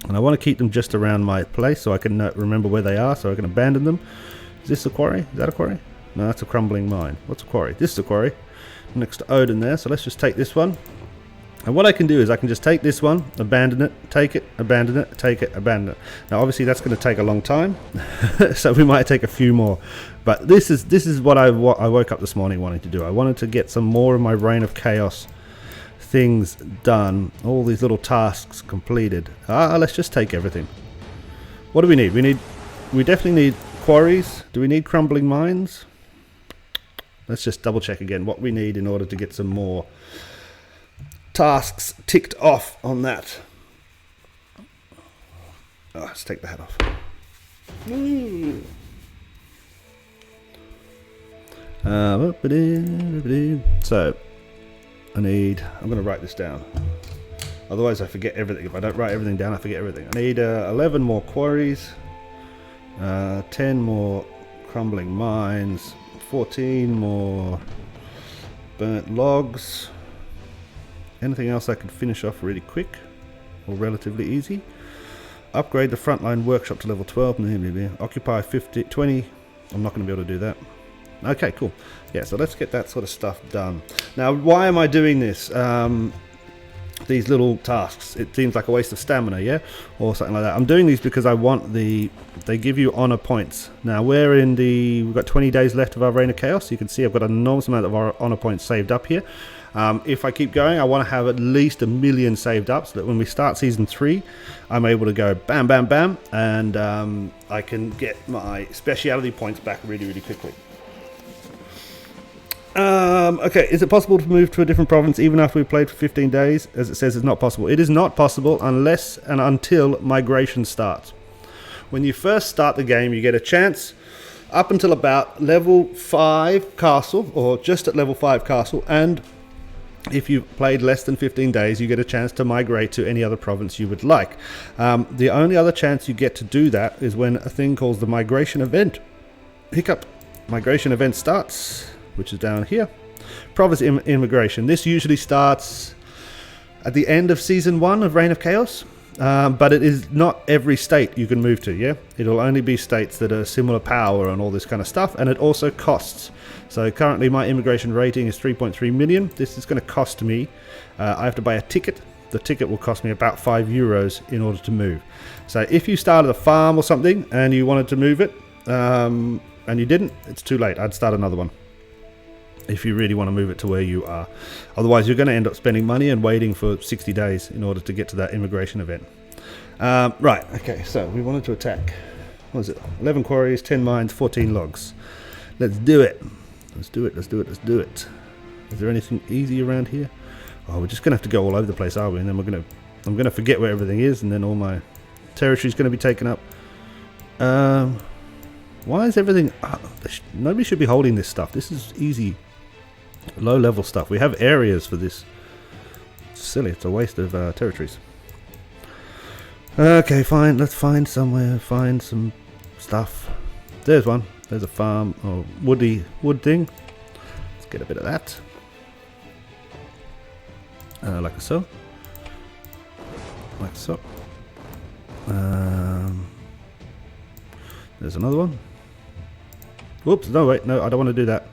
And I want to keep them just around my place so I can remember where they are, so I can abandon them. Is this a quarry? Is that a quarry? No, that's a crumbling mine. What's a quarry? This is a quarry. Next to Odin there, so let's just take this one. And what I can do is I can just take this one, abandon it, take it, abandon it, take it, abandon it. Now obviously that's going to take a long time, so we might take a few more. But this is what I woke up this morning wanting to do. I wanted to get some more of my Reign of Chaos things done, all these little tasks completed. Let's just take everything. What do we need? We definitely need quarries. Do we need crumbling mines? Let's just double check again what we need in order to get some more tasks ticked off on that. Let's take the hat off. So I'm going to write this down, otherwise I forget everything. If I don't write everything down, I forget everything. I need 11 more quarries, 10 more crumbling mines, 14 more burnt logs. Anything else I can finish off really quick or relatively easy? Upgrade the frontline workshop to level 12. Occupy 20. I'm not going to be able to do that. Okay, cool. Yeah, so let's get that sort of stuff done. Now, why am I doing this? These little tasks. It seems like a waste of stamina, yeah? Or something like that. I'm doing these because I want they give you honor points. Now, we've got 20 days left of our Reign of Chaos. You can see I've got an enormous amount of our honor points saved up here. If I keep going, I want to have at least 1 million saved up so that when we start season 3, I'm able to go bam, bam, bam, and I can get my speciality points back really, really quickly. Okay, is it possible to move to a different province even after we've played for 15 days? As it says, it's not possible. It is not possible unless and until migration starts. When you first start the game, you get a chance up until about level 5 castle, or just at level 5 castle, and if you've played less than 15 days, you get a chance to migrate to any other province you would like. The only other chance you get to do that is when a thing called the migration event. Migration event starts, which is down here. Province immigration. This usually starts at the end of season 1 of Reign of Chaos, but it is not every state you can move to. Yeah, it'll only be states that are similar power and all this kind of stuff, and it also costs. So currently my immigration rating is 3.3 million. This is going to cost me, I have to buy a ticket. The ticket will cost me about €5 in order to move. So if you started a farm or something and you wanted to move it, and you didn't, it's too late. I'd start another one if you really want to move it to where you are. Otherwise you're going to end up spending money and waiting for 60 days in order to get to that immigration event. Right, okay, so we wanted to attack, what is it, 11 quarries, 10 mines, 14 logs. Let's do it. Let's do it. Is there anything easy around here? Oh, we're just going to have to go all over the place, are we? And then I'm going to forget where everything is, and then all my territory is going to be taken up. Why is everything... nobody should be holding this stuff. This is easy, low-level stuff. We have areas for this. It's silly. It's a waste of territories. Okay, fine. Let's find somewhere. Find some stuff. There's one. There's a farm or wood thing. Let's get a bit of that. Like so. Like so. There's another one. Whoops! No, wait. No, I don't want to do that.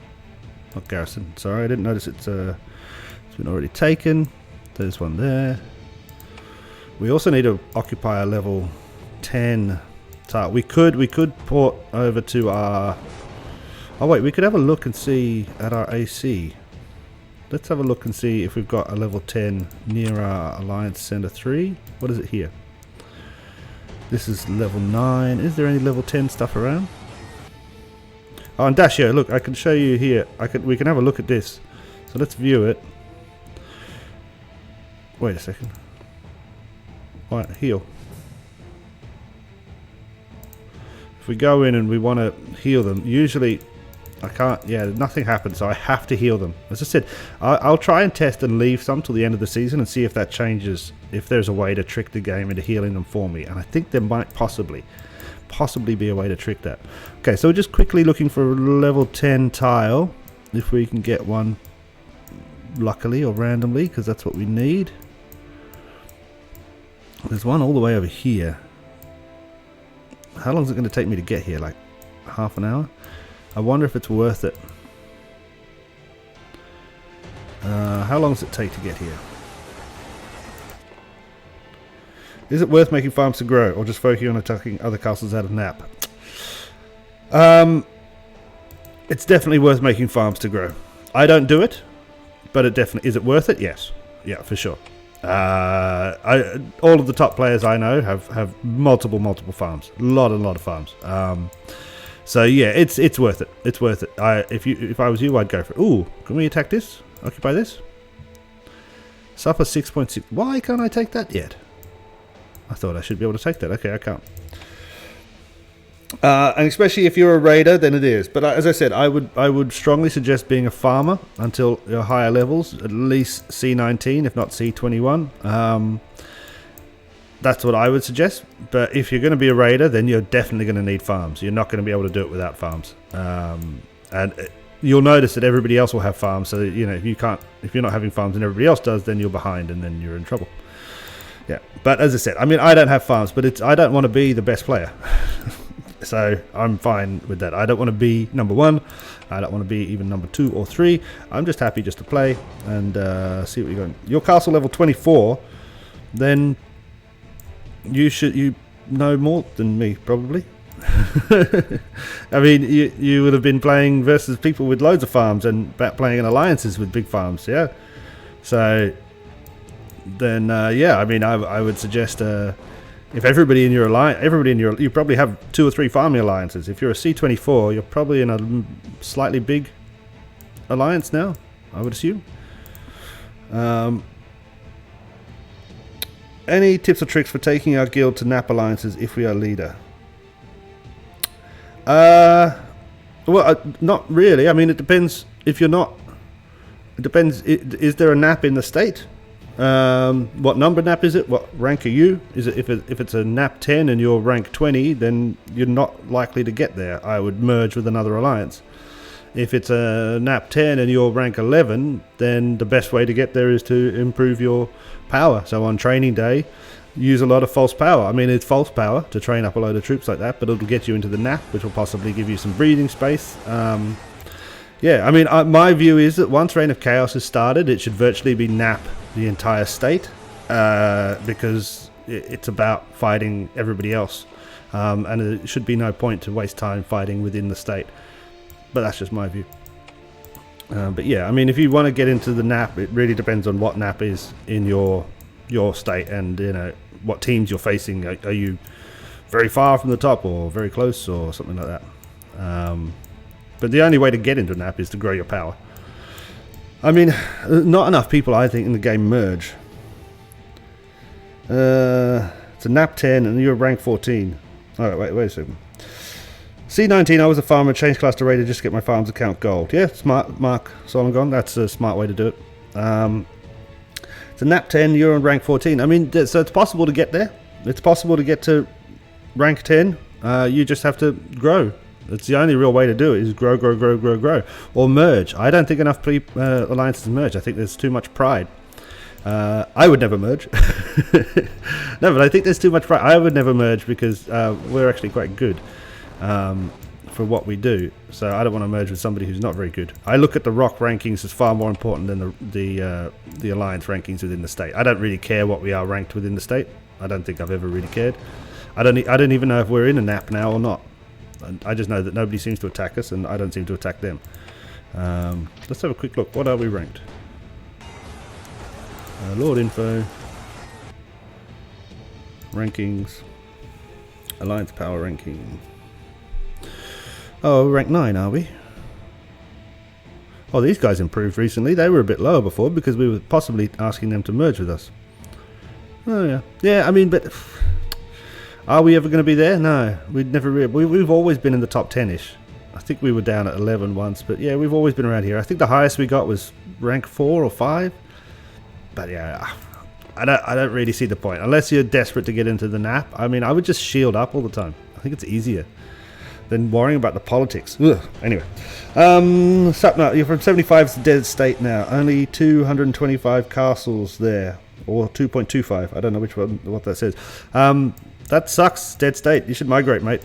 Not garrison. Sorry, I didn't notice it's been already taken. There's one there. We also need to occupy a level 10 tile. We could port over to our... Oh wait, we could have a look and see at our AC. Let's have a look and see if we've got a level 10 near our Alliance Center 3. What is it here? This is level 9. Is there any level 10 stuff around? Oh, and Dashio, look, I can show you here. We can have a look at this. So let's view it. Wait a second. Right, heal. If we go in and we want to heal them, usually I can't, yeah, nothing happens, so I have to heal them. As I said, I'll try and test and leave some till the end of the season and see if that changes, if there's a way to trick the game into healing them for me. And I think there might possibly be a way to trick that. Okay, so we're just quickly looking for a level 10 tile, if we can get one luckily or randomly, because that's what we need. There's one all the way over here. How long is it going to take me to get here? Like half an hour? I wonder if it's worth it. How long does it take to get here? Is it worth making farms to grow, or just focusing on attacking other castles out of nap? It's definitely worth making farms to grow. I don't do it, but it definitely is. It worth it? Yes, yeah, for sure. All of the top players I know have multiple farms, a lot of farms. So yeah, it's worth it. It's worth it. If I was you, I'd go for it. Ooh, can we attack this? Occupy this? Suffer 6.6. Why can't I take that yet? I thought I should be able to take that. Okay, I can't. And especially if you're a raider, then it is. But as I said, I would strongly suggest being a farmer until your higher levels, at least C19, if not C21. That's what I would suggest. But if you're going to be a raider, then you're definitely going to need farms. You're not going to be able to do it without farms. And you'll notice that everybody else will have farms. So you know, if you're not having farms and everybody else does, then you're behind, and then you're in trouble. Yeah. But as I said, I mean, I don't have farms, but I don't want to be the best player. So I'm fine with that. I don't want to be number 1. I don't want to be even number 2 or 3. I'm just happy just to play and see what you're going. Your castle level 24, then you know more than me probably. I mean, you would have been playing versus people with loads of farms and playing in alliances with big farms, yeah. So then, yeah, I mean, I would suggest. If everybody in your alliance, you probably have 2 or 3 farming alliances. If you're a C24, you're probably in a slightly big alliance now, I would assume. Any tips or tricks for taking our guild to nap alliances if we are leader? Well, not really. I mean, it depends. If you're not, it depends. Is there a nap in the state? What number nap is it? What rank are you? Is it if it's a nap 10 and you're rank 20, then you're not likely to get there. I would merge with another alliance. If it's a nap 10 and you're rank 11, then the best way to get there is to improve your power. So on training day, use a lot of false power. I mean, it's false power to train up a load of troops like that, but it'll get you into the nap, which will possibly give you some breathing space. Yeah, I mean, my view is that once Reign of Chaos has started, it should virtually be nap the entire state, because it's about fighting everybody else, and there should be no point to waste time fighting within the state. But that's just my view. But yeah, I mean, if you want to get into the nap, it really depends on what nap is in your state, and you know what teams you're facing. Are you very far from the top, or very close, or something like that? But the only way to get into nap is to grow your power. I mean, not enough people, I think, in the game merge. It's a nap 10 and you're rank 14. Alright, wait a second. C19, I was a farmer, changed class to raider just to get my farms account gold. Yeah, smart, Mark Solomon. That's a smart way to do it. It's a nap 10, you're on rank 14. I mean, so it's possible to get there. It's possible to get to rank 10. You just have to grow. It's the only real way to do it, is grow, grow, grow, grow, grow. Or merge. I don't think enough alliances merge. I think there's too much pride. I would never merge. No, but I think there's too much pride. I would never merge because we're actually quite good for what we do. So I don't want to merge with somebody who's not very good. I look at the rock rankings as far more important than the alliance rankings within the state. I don't really care what we are ranked within the state. I don't think I've ever really cared. I don't even know if we're in a nap now or not. I just know that nobody seems to attack us, and I don't seem to attack them. Let's have a quick look. What are we ranked? Lord info, rankings, alliance power ranking. Oh, we're ranked 9, are we? Oh, these guys improved recently. They were a bit lower before because we were possibly asking them to merge with us. Oh yeah, yeah. I mean, but are we ever going to be there? No, we'd never. We've always been in the top 10ish. I think we were down at 11 once, but yeah, we've always been around here. I think the highest we got was rank 4 or 5. But yeah, I don't really see the point unless you're desperate to get into the nap. I mean, I would just shield up all the time. I think it's easier than worrying about the politics. Ugh. Anyway, Sapna, you're from 75's dead state now. Only 225 castles there, or 2.25. I don't know which one, what that says. That sucks. Dead state. You should migrate, mate.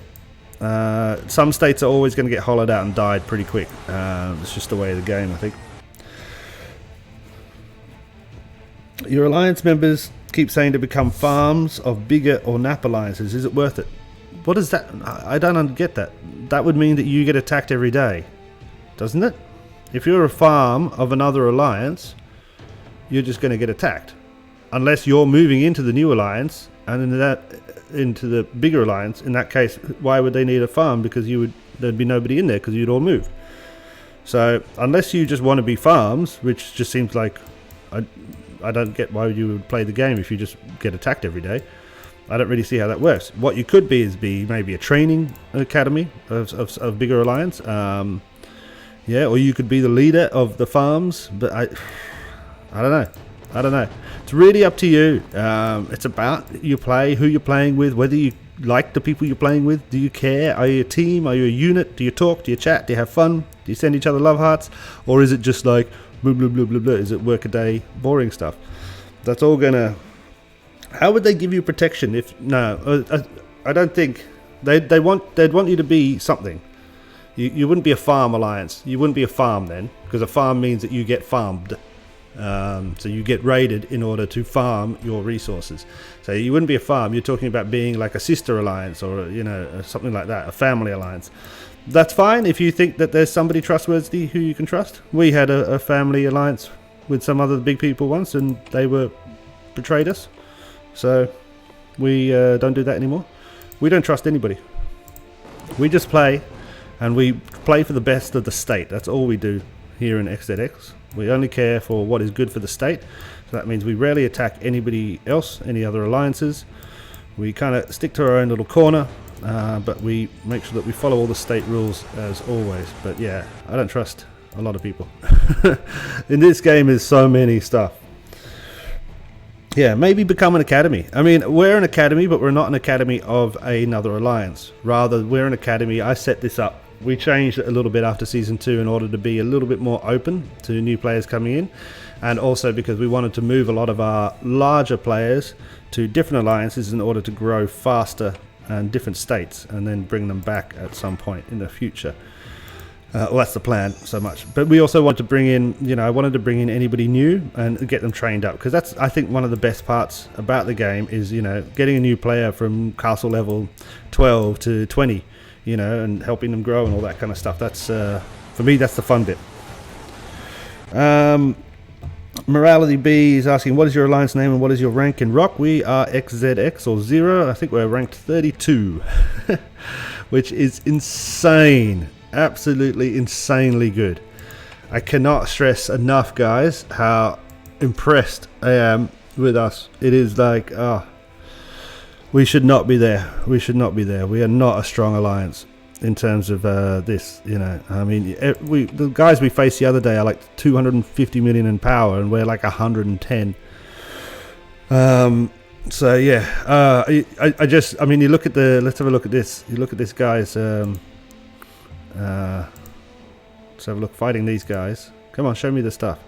Some states are always going to get hollowed out and died pretty quick. It's just the way of the game, I think. Your alliance members keep saying to become farms of bigger or nap alliances. Is it worth it? What is that? I don't get that. That would mean that you get attacked every day, doesn't it? If you're a farm of another alliance, you're just going to get attacked. Unless you're moving into the new alliance and into the bigger alliance. In that case, why would they need a farm? Because there'd be nobody in there because you'd all move. So unless you just want to be farms, which just seems like... I don't get why you would play the game if you just get attacked every day. I don't really see how that works. What you could be is maybe a training academy of bigger alliance. Yeah, or you could be the leader of the farms. But I don't know. It's really up to you. It's about you play, who you're playing with, whether you like the people you're playing with. Do you care? Are you a team? Are you a unit? Do you talk? Do you chat? Do you have fun? Do you send each other love hearts? Or is it just like blah blah blah blah blah? Is it work a day boring stuff? That's all gonna... How would they give you protection if... No, I don't think... They'd want you to be something. You wouldn't be a farm alliance. You wouldn't be a farm then, because a farm means that you get farmed. So you get raided in order to farm your resources. So you wouldn't be a farm. You're talking about being like a sister alliance or, you know, something like that, a family alliance. That's fine if you think that there's somebody trustworthy who you can trust. We had a family alliance with some other big people once, and they betrayed us. So we don't do that anymore. We don't trust anybody. We just play, and we play for the best of the state. That's all we do here in XZX. We only care for what is good for the state. So that means we rarely attack anybody else, any other alliances. We kind of stick to our own little corner, but we make sure that we follow all the state rules as always. But yeah, I don't trust a lot of people. In this game is so many stuff. Yeah, maybe become an academy. I mean, we're an academy, but we're not an academy of another alliance. Rather, we're an academy. I set this up. We changed it a little bit after Season 2 in order to be a little bit more open to new players coming in. And also because we wanted to move a lot of our larger players to different alliances in order to grow faster and different states, and then bring them back at some point in the future. Well, that's the plan so much. But we also want to bring in, you know, I wanted to bring in anybody new and get them trained up. Because that's, I think, one of the best parts about the game is, you know, getting a new player from castle level 12 to 20, you know, and helping them grow and all that kind of stuff. That's, for me, that's the fun bit. Morality B is asking, what is your alliance name and what is your rank in Rock? We are XZX or 0. I think we're ranked 32, which is insane. Absolutely insanely good. I cannot stress enough, guys, how impressed I am with us. It is like, we should not be there. We should not be there. We are not a strong alliance in terms of this, you know. I mean, the guys we faced the other day are like 250 million in power, and we're like 110. So yeah, I mean, you look at the. Let's have a look at this. You look at this guy's. Let's have a look fighting these guys. Come on, show me the stuff.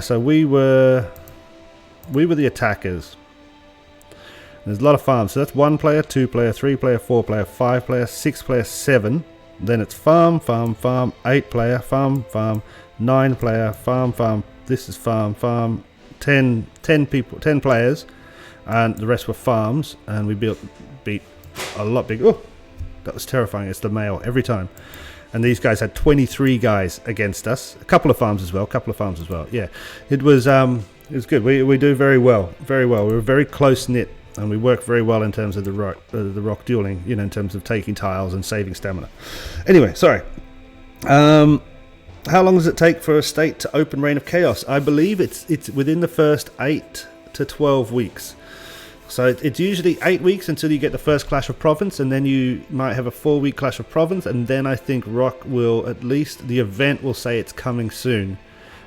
So we were the attackers. There's a lot of farms. So that's 1 player, 2 player, 3 player, 4 player, 5 player, 6 player, 7. Then it's farm, 8 player, farm, 9 player, farm. This is farm, 10 people, 10 players, and the rest were farms. And we beat a lot big. Oh, that was terrifying. It's the male every time. And these guys had 23 guys against us. A couple of farms as well. Yeah, it was good. We do very well. We were very close knit. And we work very well in terms of the rock dueling, you know, in terms of taking tiles and saving stamina. Anyway, sorry. How long does it take for a state to open Reign of Chaos? I believe it's within the first 8 to 12 weeks. So it's usually 8 weeks until you get the first Clash of Province, and then you might have a 4-week Clash of Province, and then I think Rock will, at least the event will say it's coming soon.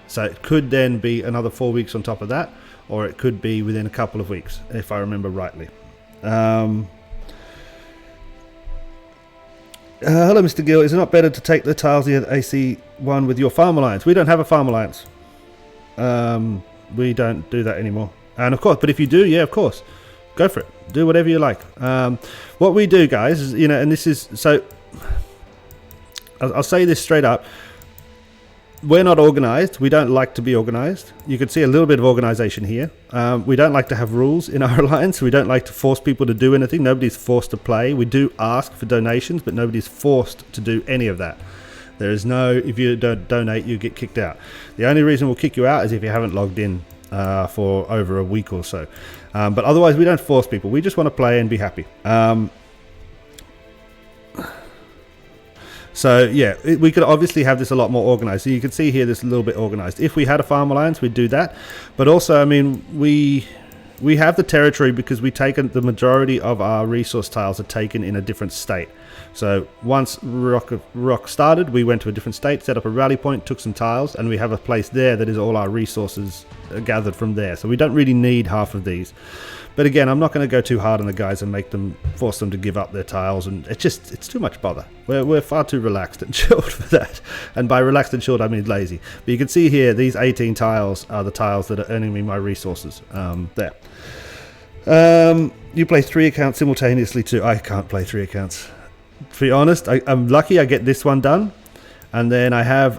So it could then be another 4 weeks on top of that. Or it could be within a couple of weeks, if I remember rightly. Hello, Mr. Gill. Is it not better to take the tiles of the AC1 with your farm alliance? We don't have a farm alliance. We don't do that anymore. And of course, but if you do, yeah, of course, go for it. Do whatever you like. What we do, guys, is, you know, and this is so. I'll say this straight up. We're not organized. We don't like to be organized. You can see a little bit of organization here. We don't like to have rules in our alliance. We don't like to force people to do anything. Nobody's forced to play. We do ask for donations, but nobody's forced to do any of that. There is no, if you don't donate, you get kicked out. The only reason we'll kick you out is if you haven't logged in for over a week or so. But otherwise, we don't force people. We just want to play and be happy. So yeah, we could obviously have this a lot more organized. So you can see here this a little bit organized. If we had a farm alliance, we'd do that. But also, I mean, we have the territory because we taken the majority of our resource tiles are taken in a different state. So once Rock started, we went to a different state, set up a rally point, took some tiles, and we have a place there that is all our resources gathered from there. So we don't really need half of these. But again, I'm not going to go too hard on the guys and force them to give up their tiles, and it's too much bother. We're far too relaxed and chilled for that. And by relaxed and chilled, I mean lazy. But you can see here, these 18 tiles are the tiles that are earning me my resources. There. You play 3 accounts simultaneously too. I can't play 3 accounts. To be honest, I'm lucky I get this one done. And then I have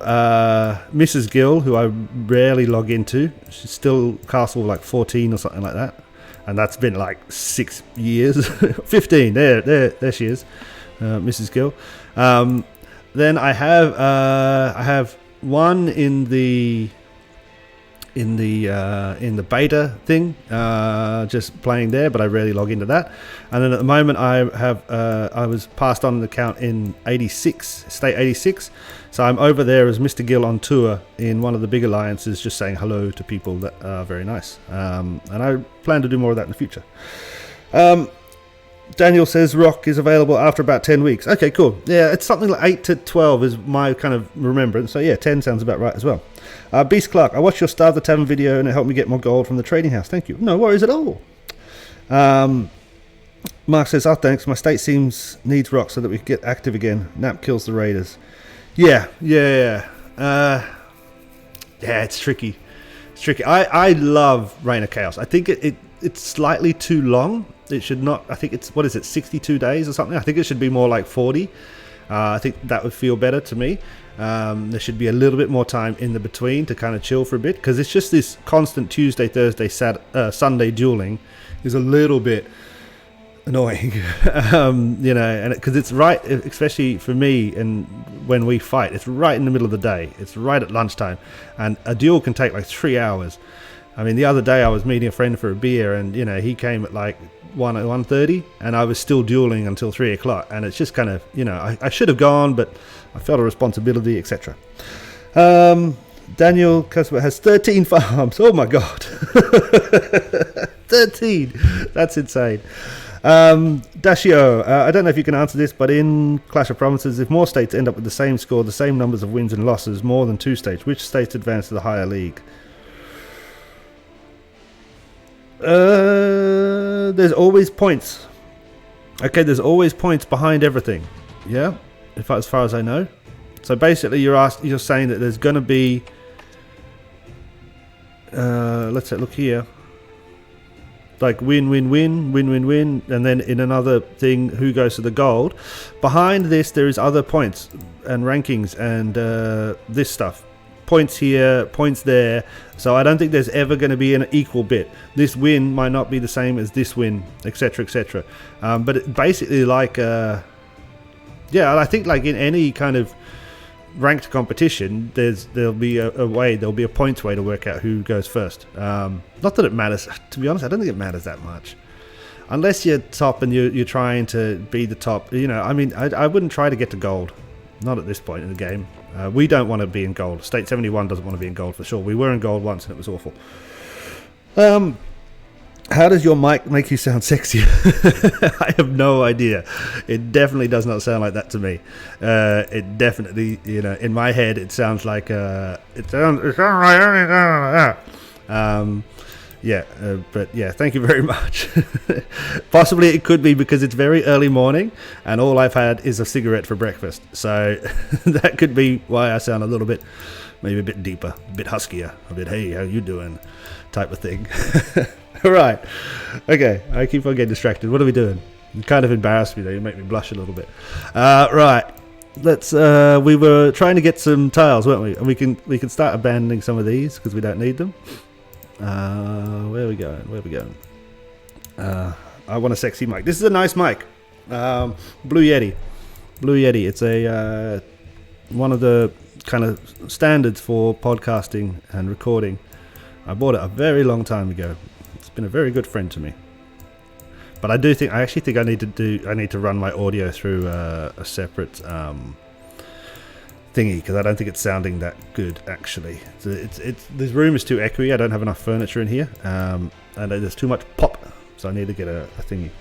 Mrs. Gill, who I rarely log into. She's still Castle like 14 or something like that. And that's been like 6 years. 15, there she is, Mrs. Gill. Then I have one in the beta thing, just playing there, but I rarely log into that. And then at the moment I was passed on an account in 86, state 86, so I'm over there as Mr. Gill on tour in one of the big alliances, just saying hello to people that are very nice. And I plan to do more of that in the future. Daniel says Rock is available after about 10 weeks. Okay, cool. Yeah, it's something like 8 to 12 is my kind of remembrance. So yeah, 10 sounds about right as well. Beast Clark, I watched your Starve the Tavern video and it helped me get more gold from the trading house. Thank you. No worries at all. Mark says, oh, thanks. My state needs Rock so that we can get active again. Nap kills the raiders. Yeah. It's tricky. I love Reign of Chaos. I think it's slightly too long. It should not. I think it's 62 days or something. I think it should be more like 40. I think that would feel better to me. There should be a little bit more time in the between to kind of chill for a bit, because it's just this constant Tuesday, Thursday, Sunday dueling is a little bit annoying. You know, and because it's right, especially for me, and when we fight, it's right in the middle of the day. It's right at lunchtime, and a duel can take like 3 hours. I mean, the other day I was meeting a friend for a beer, and you know, he came at like 1:30, and I was still dueling until 3 o'clock. And it's just kind of, you know, I should have gone, but I felt a responsibility, etc. Daniel Cuthbert has 13 farms. Oh my god. 13. That's insane. Dashio, I don't know if you can answer this, but in Clash of Provinces, if more states end up with the same score, the same numbers of wins and losses, more than 2 states, which states advance to the higher league? There's always points. Okay, there's always points behind everything. Yeah, as far as I know. So basically, you're saying that there's going to be. Let's look here. Like win, win, win, win, win, win, and then in another thing, who goes to the gold. Behind this, there is other points and rankings and this stuff. Points here, points there. So I don't think there's ever going to be an equal bit. This win might not be the same as this win, etc., etc. But it basically, like, yeah, I think like in any kind of ranked competition, there'll be a points way to work out who goes first. Not that it matters, to be honest. I don't think it matters that much, unless you're top and you're trying to be the top. You know, I mean, I wouldn't try to get to gold, not at this point in the game. We don't want to be in gold. State 71 doesn't want to be in gold for sure. We were in gold once and it was awful. How does your mic make you sound sexy? I have no idea. It definitely does not sound like that to me. It definitely, you know, in my head, it sounds like it sounds like yeah, but yeah, thank you very much. Possibly it could be because it's very early morning and all I've had is a cigarette for breakfast. So that could be why I sound a little bit, maybe a bit deeper, a bit huskier, a bit, hey, how you doing type of thing. All right. Okay. I keep on getting distracted. What are we doing? You kind of embarrassed me though. You make me blush a little bit. Right. Let's. We were trying to get some tiles, weren't we? And we can start abandoning some of these because we don't need them. Where are we going? Where are we going? I want a sexy mic. This is a nice mic. Blue Yeti. Blue Yeti. It's a one of the kind of standards for podcasting and recording. I bought it a very long time ago. It's been a very good friend to me. But I actually think I need to run my audio through a separate thingy because I don't think it's sounding that good actually. This room is too echoey. I don't have enough furniture in here, and there's too much pop. So I need to get a thingy.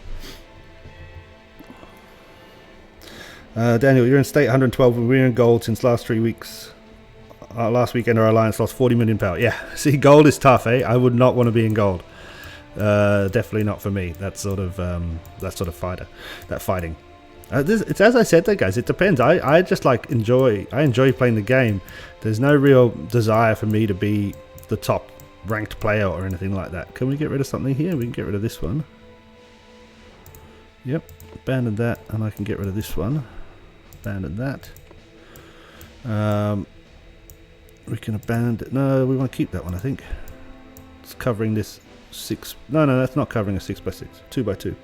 Daniel, you're in state 112. We're in gold since last 3 weeks. Last weekend our alliance lost 40 million power. Yeah, see, gold is tough, eh? I would not want to be in gold. Definitely not for me. That sort of fighting. It's as I said there, guys. It depends. I just like enjoy playing the game. There's no real desire for me to be the top ranked player or anything like that. Can we get rid of something here? We can get rid of this one. Yep, abandon that, and I can get rid of this one. Abandon that. We can abandon it. No, we want to keep that one, I think. It's covering this 6. No, that's not covering a 6x6. 2x2.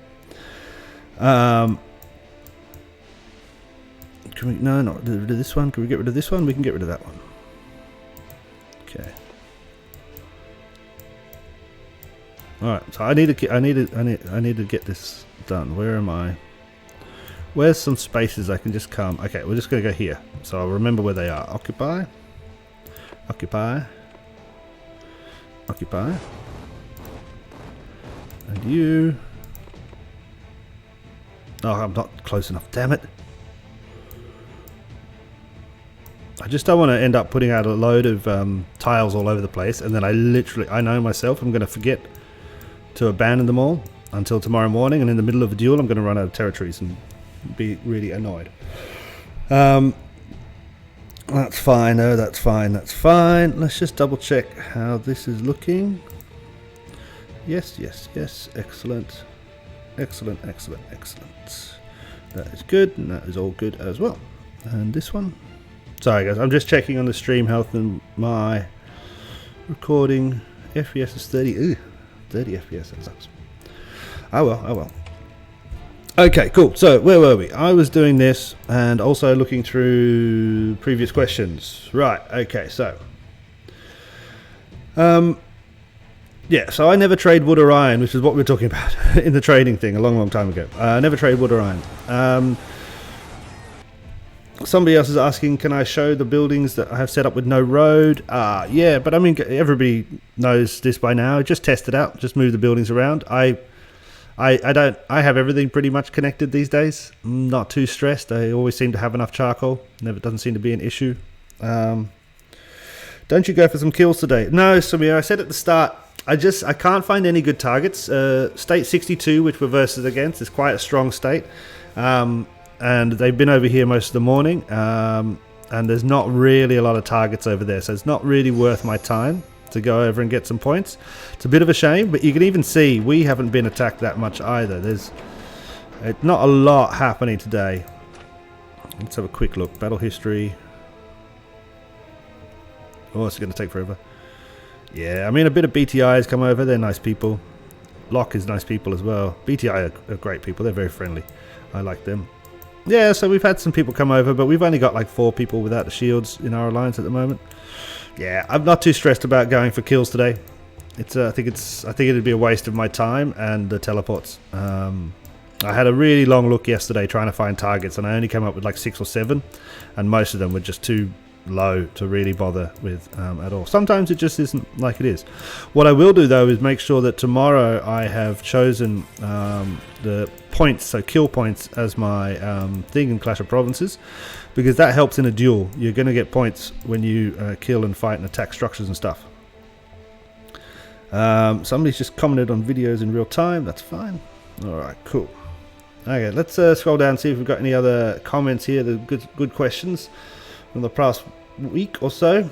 Can we? No, not get rid of this one. Can we get rid of this one? We can get rid of that one. Okay. All right. So I need to get this done. Where am I? Where's some spaces I can just come? Okay, we're just gonna go here. So I'll remember where they are. Occupy. Occupy. Occupy. And you. Oh, I'm not close enough. Damn it. I just don't want to end up putting out a load of tiles all over the place, and then I know myself, I'm going to forget to abandon them all until tomorrow morning, and in the middle of a duel I'm going to run out of territories and be really annoyed. That's fine. No, that's fine. That's fine. Let's just double check how this is looking. Yes, yes, yes. Excellent. Excellent, excellent, excellent. That is good, and that is all good as well. And this one. Sorry guys, I'm just checking on the stream health and my recording. FPS is 30. Ooh, 30 FPS, that sucks. Oh well, oh well. Okay, cool. So where were we? I was doing this and also looking through previous questions. Right, okay, so yeah, so I never trade wood or iron, which is what we were talking about in the trading thing a long time ago. I never trade wood or iron. Somebody else is asking, can I show the buildings that I have set up with no road? Yeah, but I mean, everybody knows this by now. Just test it out. Just move the buildings around. I have everything pretty much connected these days. I'm not too stressed. I always seem to have enough charcoal. Doesn't seem to be an issue. Don't you go for some kills today? No, Samir, I said at the start, I can't find any good targets. State 62, which we're versus against, is quite a strong state, and they've been over here most of the morning, and there's not really a lot of targets over there, so it's not really worth my time to go over and get some points. It's a bit of a shame, but you can even see we haven't been attacked that much either. There's not a lot happening today. Let's have a quick look. Battle history. Oh, it's going to take forever. Yeah, I mean, a bit of BTI has come over. They're nice people. Locke is nice people as well. BTI are great people. They're very friendly. I like them. Yeah, so we've had some people come over, but we've only got like 4 people without the shields in our alliance at the moment. Yeah, I'm not too stressed about going for kills today. I think it'd be a waste of my time and the teleports. I had a really long look yesterday trying to find targets, and I only came up with like 6 or 7, and most of them were just too low to really bother with at all. Sometimes it just isn't like it is. What I will do though is make sure that tomorrow I have chosen the points, so kill points, as my thing in Clash of Provinces, because that helps in a duel. You're going to get points when you kill and fight and attack structures and stuff. Somebody's just commented on videos in real time. That's fine. Alright, cool. Okay, let's scroll down and see if we've got any other comments here. The good questions from the past week or so.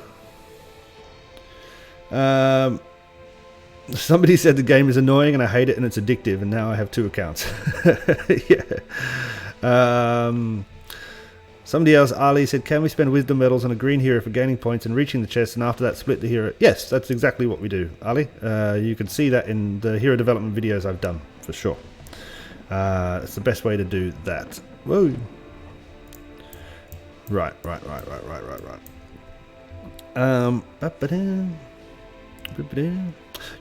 Somebody said the game is annoying and I hate it and it's addictive, and now I have 2 accounts. Yeah. Somebody else, Ali, said, can we spend wisdom medals on a green hero for gaining points and reaching the chest, and after that split the hero? Yes, that's exactly what we do, Ali. You can see that in the hero development videos I've done, for sure. It's the best way to do that. Whoa. Right.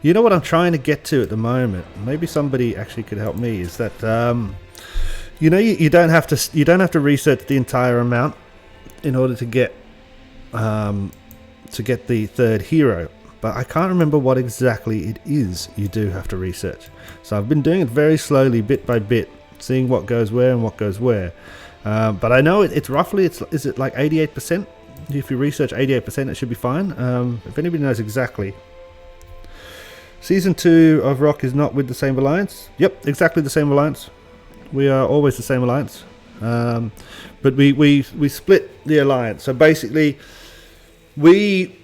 You know what I'm trying to get to at the moment? Maybe somebody actually could help me. Is that you know, you don't have to research the entire amount in order to get the 3rd hero. But I can't remember what exactly it is you do have to research. So I've been doing it very slowly, bit by bit, seeing what goes where and what goes where. But I know it's roughly, is it like 88%? If you research 88%, it should be fine. If anybody knows exactly. Season 2 of Rock is not with the same alliance. Yep, exactly the same alliance. We are always the same alliance. But we split the alliance. So basically, we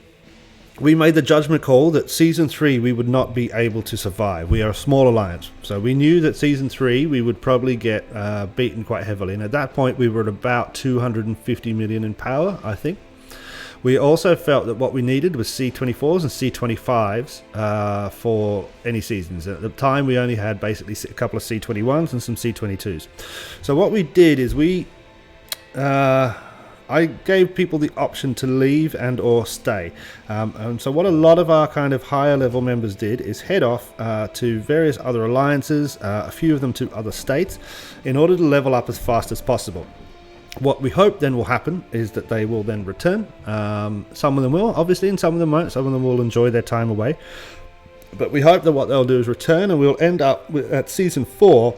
made the judgment call that Season 3 we would not be able to survive. We are a small alliance. So we knew that Season 3 we would probably get beaten quite heavily. And at that point we were at about 250 million in power, I think. We also felt that what we needed was C24s and C25s for any seasons. At the time we only had basically a couple of C21s and some C22s. So what we did is I gave people the option to leave and or stay. And so what a lot of our kind of higher level members did is head off to various other alliances, a few of them to other states, in order to level up as fast as possible. What we hope then will happen is that they will then return. Some of them will, obviously, and some of them won't. Some of them will enjoy their time away. But we hope that what they'll do is return, and we'll end up at Season 4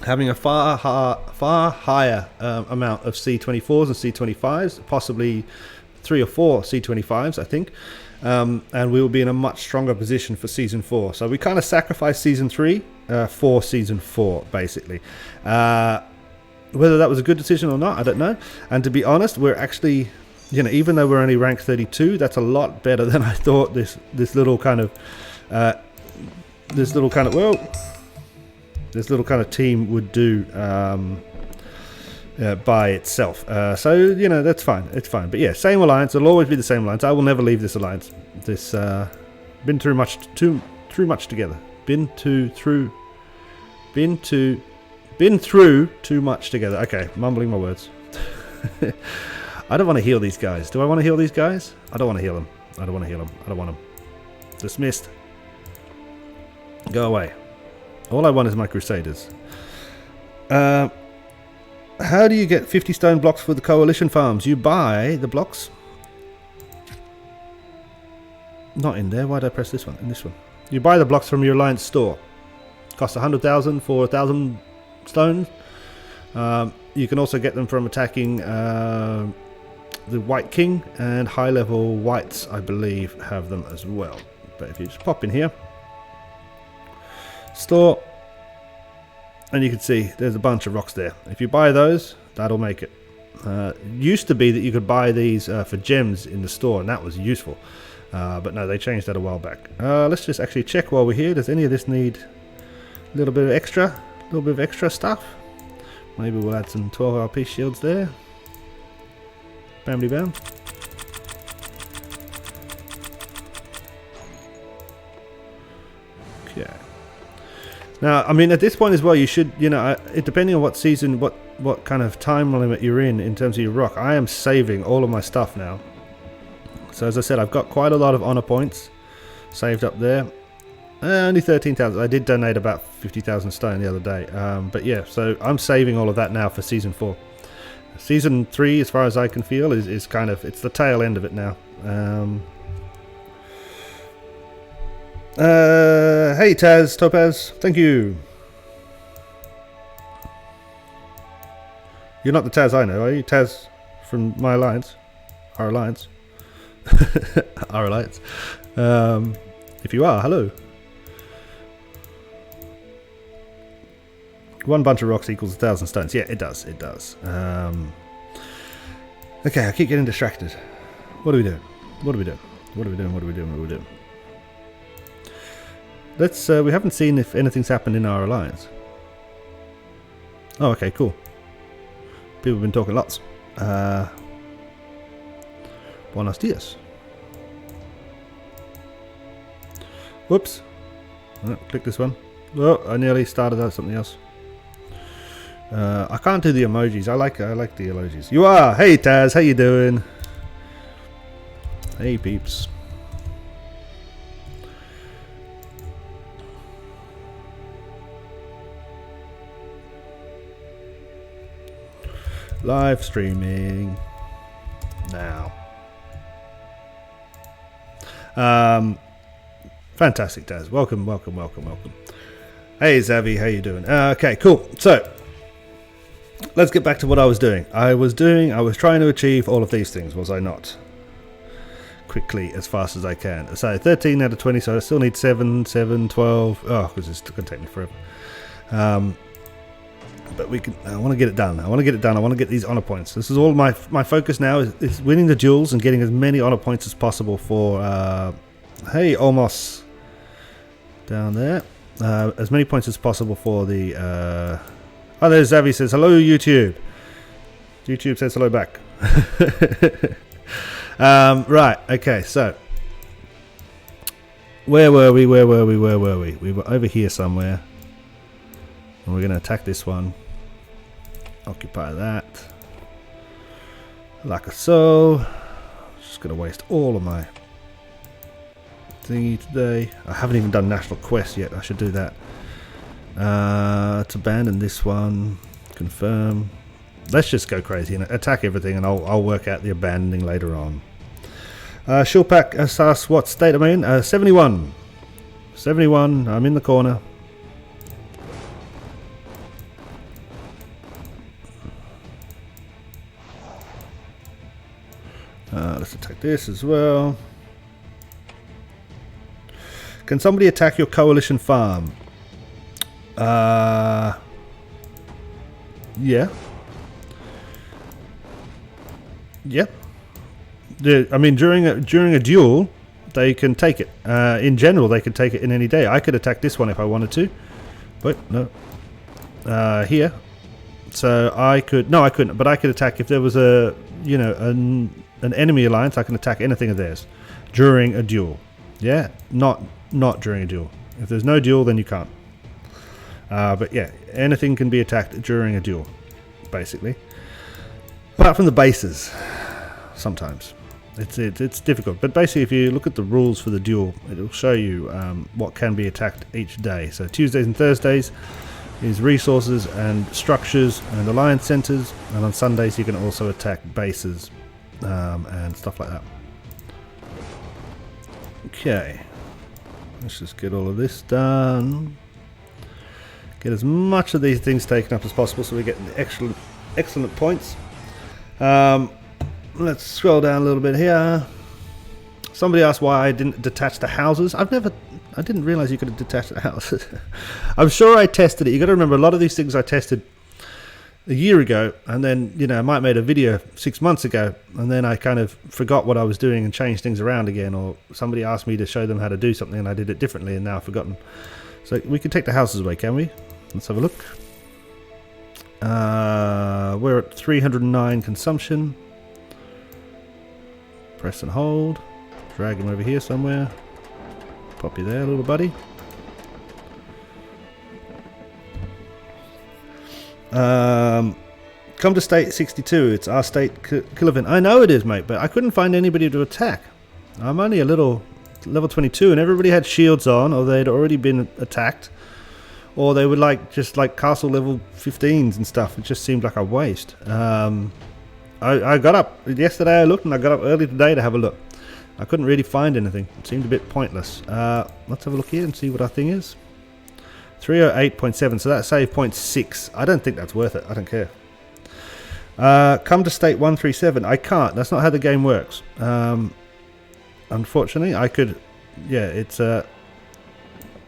having a far higher amount of C24s and C25s, possibly 3 or 4 C25s, I think. And we will be in a much stronger position for Season 4. So we kind of sacrificed Season 3 for Season 4, basically. Whether that was a good decision or not, I don't know. And to be honest, we're actually, you know, even though we're only ranked 32, that's a lot better than I thought this little kind of team would do by itself. So, you know, that's fine. It's fine. But yeah, same alliance. It'll always be the same alliance. I will never leave this alliance. This been through much together. Been through too much together. Okay, mumbling my words. I don't want to heal these guys. Do I want to heal these guys? I don't want to heal them. I don't want them. Dismissed. Go away. All I want is my Crusaders. How do you get 50 stone blocks for the coalition farms? You buy the blocks. Not in there. Why did I press this one? In this one. You buy the blocks from your alliance store. Costs 100,000 for 1,000 stones. You can also get them from attacking the White King, and high level whites, I believe, have them as well. But if you just pop in here, store, and you can see there's a bunch of rocks there. If you buy those, that'll make it. Used to be that you could buy these for gems in the store, and that was useful. But no, they changed that a while back. Let's just actually check while we're here. Does any of this need a little bit of extra stuff? Maybe we'll add some 12 RP shields there. Bamity bam. Okay. Now, I mean, at this point as well, you should, you know, depending on what season, what kind of time limit you're in terms of your rock, I am saving all of my stuff now. So as I said, I've got quite a lot of honor points saved up there. Only 13,000. I did donate about 50,000 stone the other day. But yeah, so I'm saving all of that now for Season 4. Season 3, as far as I can feel, is kind of, it's the tail end of it now. Hey Taz, Topaz, thank you. You're not the Taz I know, are you? Taz from my alliance. Our alliance. Our alliance. If you are, hello. One bunch of rocks equals 1,000 stones. Yeah, it does. It does. Okay, I keep getting distracted. What are we doing? What are we doing? What are we doing? What are we doing? What are we doing? Let's. We haven't seen if anything's happened in our alliance. Oh, okay, cool. People have been talking lots. Buenos dias. Whoops. Oh, click this one. Oh, I nearly started out something else. I can't do the emojis. I like the emojis. You are. Hey Taz, how you doing? Hey peeps. Live streaming now. Fantastic, Taz. Welcome, welcome, welcome, welcome. Hey Zavi, how you doing? Okay, cool. So let's get back to what I was doing. I was trying to achieve all of these things, was I not? Quickly, as fast as I can. So 13 out of 20, so I still need 7, 12. Oh, because it's going to take me forever. But we can. I want to get it done. I want to get it done. I want to get these honor points. This is all my focus now is winning the duels and getting as many honor points as possible for. Hey, Almost down there. As many points as possible for the. Oh, there's Zavi says hello, YouTube. YouTube says hello back. Right. Okay. So. Where were we? Where were we? Where were we? We were over here somewhere. And we're going to attack this one. Occupy that. Like so. Just going to waste all of my thingy today. I haven't even done National Quest yet. I should do that. Let's abandon this one. Confirm. Let's just go crazy and attack everything, and I'll work out the abandoning later on. Shulpak asks what state am I in? 71. 71. I'm in the corner. Let's attack this as well. Can somebody attack your coalition farm? Yeah. Yeah. I mean, during a duel, they can take it. In general, they can take it in any day. I could attack this one if I wanted to, but no. Here, so I could. No, I couldn't. But I could attack if there was a, you know, an enemy alliance. I can attack anything of theirs during a duel. Yeah, not during a duel. If there's no duel, then you can't. But yeah, anything can be attacked during a duel, basically. Apart from the bases, sometimes it's difficult. But basically, if you look at the rules for the duel, it'll show you what can be attacked each day. So Tuesdays and Thursdays is resources and structures and alliance centers, and on Sundays you can also attack bases and stuff like that. Okay, let's just get all of this done. Get as much of these things taken up as possible so we get excellent points. Let's scroll down a little bit here. Somebody asked why I didn't detach the houses. I I didn't realize you could have detached the house. I'm sure I tested it. You got to remember, a lot of these things I tested a year ago, and then, you know, I might have made a video 6 months ago, and then I kind of forgot what I was doing and changed things around again, or somebody asked me to show them how to do something and I did it differently and now I've forgotten. So we can take the houses away, can we? Let's have a look. We're at 309 consumption. Press and hold. Drag him over here somewhere. Pop you there, little buddy. Come to state 62. It's our state kill event. I know it is, mate, but I couldn't find anybody to attack. I'm only a little level 22, and everybody had shields on, or they'd already been attacked, or they were like just like castle level 15s and stuff. It just seemed like a waste. I got up yesterday. I looked, and I got up early today to have a look. I couldn't really find anything. It seemed a bit pointless. Let's have a look here and see what our thing is. 308.7, so that saved 0.6. I don't think that's worth it. I don't care. Come to state 137. I can't. That's not how the game works. Unfortunately, I could... Yeah, it's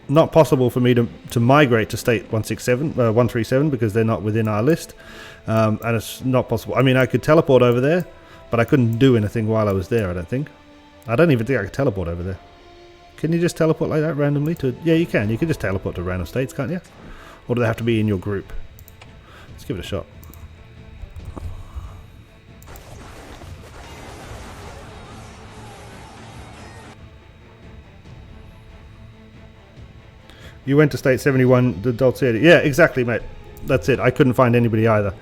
not possible for me to migrate to state 137 because they're not within our list. And it's not possible. I mean, I could teleport over there, but I couldn't do anything while I was there, I don't think. I don't even think I could teleport over there. Can you just teleport like that randomly to... Yeah, you can. You can just teleport to random states, can't you? Or do they have to be in your group? Let's give it a shot. You went to state 71, the adult city. Yeah, exactly, mate. That's it. I couldn't find anybody either.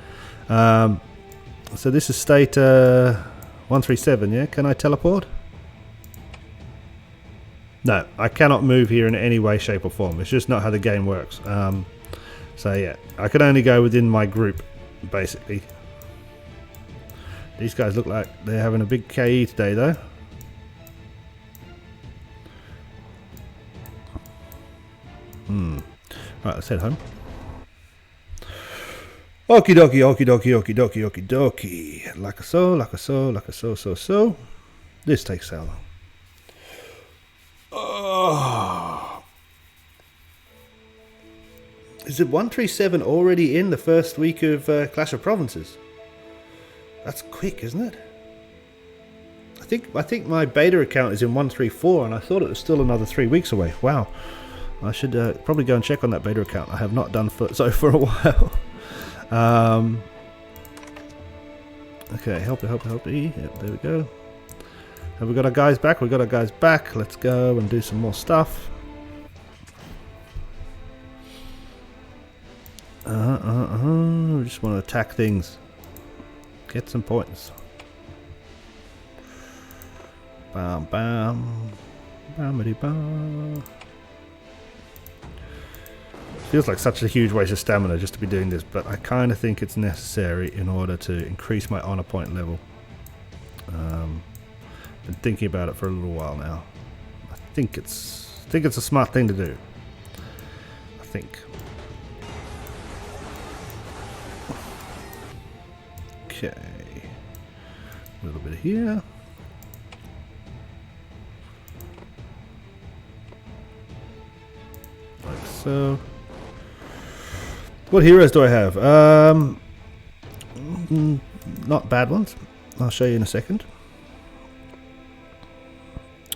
So this is state 137, yeah? Can I teleport? No, I cannot move here in any way, shape or form. It's just not how the game works. So yeah, I could only go within my group, basically. These guys look like they're having a big KE today, though. Right, let's head home. Okie dokie, okie dokie, okie dokie, okie dokie. Like a so, like a so, like a so, so, so. This takes how long? Oh. Is it 137 already in the first week of Clash of Provinces? That's quick, isn't it? I think my beta account is in 134, and I thought it was still another 3 weeks away. Wow. I should probably go and check on that beta account. I have not done so for a while. Okay, help me. Yep, there we go. Have we got our guys back? We got our guys back. Let's go and do some more stuff. We just want to attack things. Get some points. Bam, bam. Bamity bam. Feels like such a huge waste of stamina just to be doing this, but I kind of think it's necessary in order to increase my honor point level. Been thinking about it for a little while now. I think it's a smart thing to do. I think. Okay, a little bit here. Like so. What heroes do I have? Not bad ones. I'll show you in a second.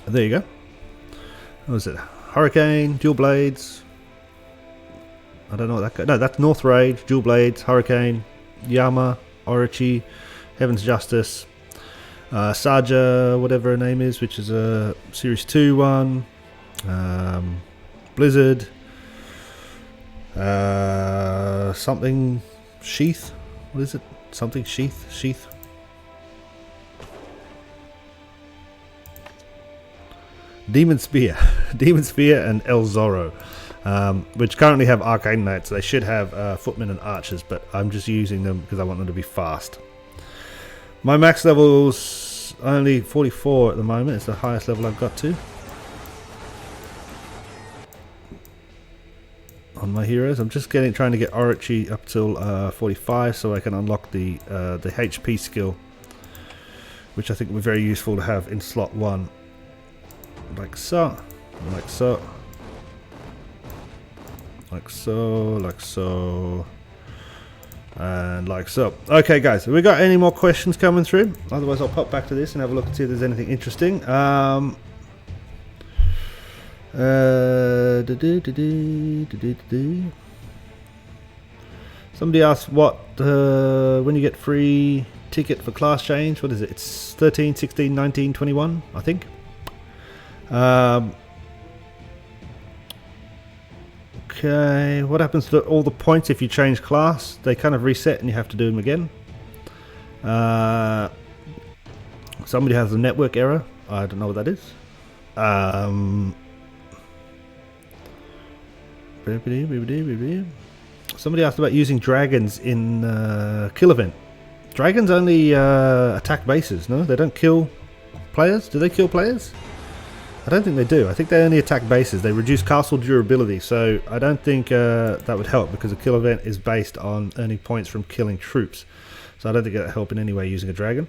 There you go. What was it? Hurricane, Dual Blades. I don't know what that goes. No, that's North Rage, Dual Blades, Hurricane, Yama, Orochi, Heaven's Justice, Saja, whatever her name is, which is a Series 2 one. Blizzard. Something Sheath. What is it? Something Sheath. Demon Spear and El Zorro, which currently have Arcane Knights. They should have Footmen and Archers, but I'm just using them because I want them to be fast. My max level's only 44 at the moment. It's the highest level I've got to. On my heroes, I'm just trying to get Orochi up till 45 so I can unlock the HP skill, which I think would be very useful to have in slot 1. Like so, like so, Like so, like so, and like so. Okay, guys, have we got any more questions coming through? Otherwise, I'll pop back to this and have a look and see if there's anything interesting. Somebody asked what when you get free ticket for class change. What is it? It's 13, 16, 19, 21, I think. Okay, what happens to all the points if you change class? They kind of reset and you have to do them again. Somebody has a network error. I don't know what that is. Somebody asked about using dragons in kill event. Dragons only attack bases, no? They don't kill players? Do they kill players? I don't think they do. I think they only attack bases. They reduce castle durability, so I don't think that would help because a kill event is based on earning points from killing troops. So I don't think that would help in any way using a dragon.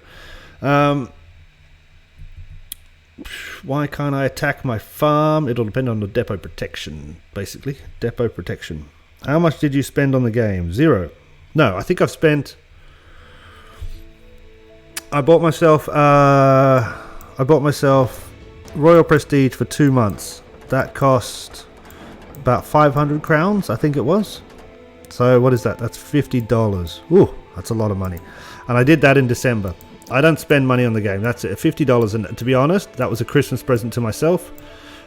Why can't I attack my farm? It'll depend on the depot protection, basically. Depot protection. How much did you spend on the game? 0. No, I think I've spent... I bought myself Royal Prestige for 2 months. That cost about 500 crowns, I think it was. So what is that? That's $50. Ooh, that's a lot of money. And I did that in December. I don't spend money on the game. That's it. $50. And to be honest, that was a Christmas present to myself.